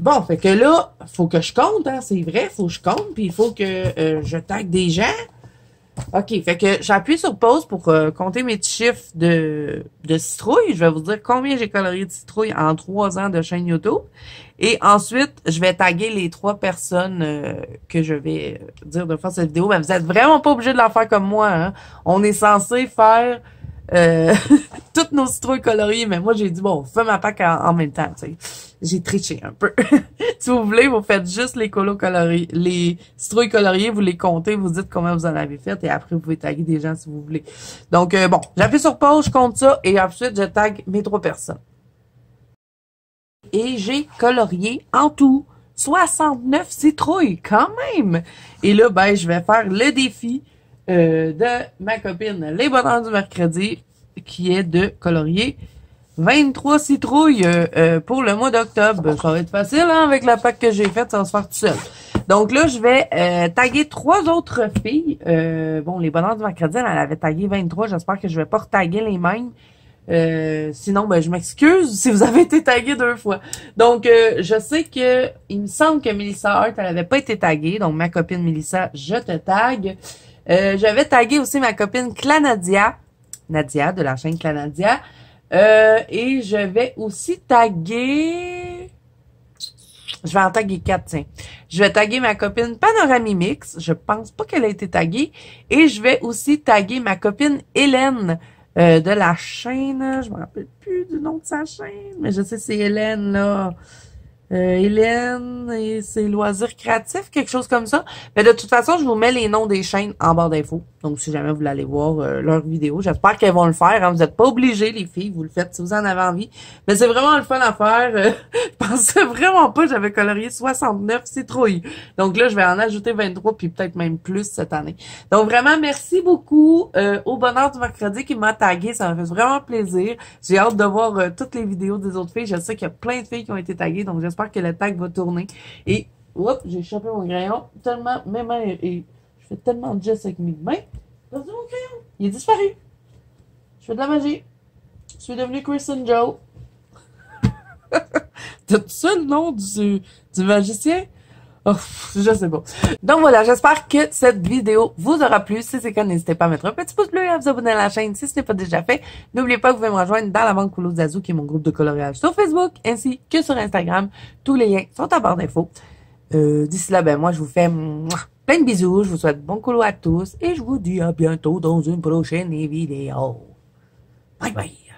[SPEAKER 1] Bon, fait que là, faut que je compte, hein, c'est vrai, faut que je compte, puis il faut que je tag des gens. OK, fait que j'appuie sur pause pour compter mes petits chiffres de citrouille. Je vais vous dire combien j'ai colorié de citrouille en 3 ans de chaîne YouTube. Et ensuite, je vais taguer les 3 personnes que je vais dire de faire cette vidéo. Mais vous êtes vraiment pas obligés de la faire comme moi. Hein? On est censé faire toutes nos citrouilles coloriées. Mais moi, j'ai dit, bon, fais ma pack en même temps. Tu sais. J'ai triché un peu. Si vous voulez, vous faites juste les colos coloriés, les citrouilles coloriées, vous les comptez, vous dites combien vous en avez fait et après vous pouvez taguer des gens si vous voulez. Donc bon, j'appuie sur pause, je compte ça et ensuite je tag mes 3 personnes. Et j'ai colorié en tout 69 citrouilles quand même. Et là, ben je vais faire le défi de ma copine Les Bonheurs du mercredi qui est de colorier 23 citrouilles pour le mois d'octobre. Ça va être facile, hein, avec la pack que j'ai faite, ça va se faire tout seul. Donc là, je vais taguer 3 autres filles. Bon, les bonheurs du mercredi, elle avait tagué 23. J'espère que je vais pas retaguer les mêmes. Sinon, ben je m'excuse si vous avez été tagué 2 fois. Donc, je sais que il me semble que Melissa Hart, elle avait pas été taguée. Donc, ma copine Melissa, je te tague. J'avais tagué aussi ma copine Clanadia, Nadia, de la chaîne Clanadia. Et je vais aussi taguer... Je vais en taguer 4, tiens. Je vais taguer ma copine Panoramimix. Je pense pas qu'elle a été taguée. Et je vais aussi taguer ma copine Hélène de la chaîne. Je me rappelle plus du nom de sa chaîne, mais je sais c'est Hélène, là. Hélène et ses loisirs créatifs, quelque chose comme ça. Mais de toute façon, je vous mets les noms des chaînes en barre d'infos. Donc, si jamais vous voulez aller voir leurs vidéos, j'espère qu'elles vont le faire. Hein. Vous n'êtes pas obligés, les filles, vous le faites si vous en avez envie. Mais c'est vraiment le fun à faire. Je pensais vraiment pas que j'avais colorié 69 citrouilles. Donc là, je vais en ajouter 23, puis peut-être même plus cette année. Donc vraiment, merci beaucoup au Bonheur du mercredi qui m'a tagué. Ça m'a fait vraiment plaisir. J'ai hâte de voir toutes les vidéos des autres filles. Je sais qu'il y a plein de filles qui ont été taguées, donc j'espère que le tag va tourner. Et, oups, j'ai chopé mon crayon. Tellement, mes mains, et je fais tellement de gestes avec mes mains. J'ai perdu mon crayon. Il est disparu. Je fais de la magie. Je suis devenue Kristen Joe. T'as ça le nom du magicien? Oh, je sais pas. Donc voilà, j'espère que cette vidéo vous aura plu. Si c'est le cas, n'hésitez pas à mettre un petit pouce bleu et à vous abonner à la chaîne si ce n'est pas déjà fait. N'oubliez pas que vous pouvez me rejoindre dans la banque Coulot Zazou, qui est mon groupe de coloriage sur Facebook, ainsi que sur Instagram. Tous les liens sont en barre d'infos. D'ici là, ben moi, je vous fais plein de bisous. Je vous souhaite bon coulot à tous et je vous dis à bientôt dans une prochaine vidéo. Bye bye!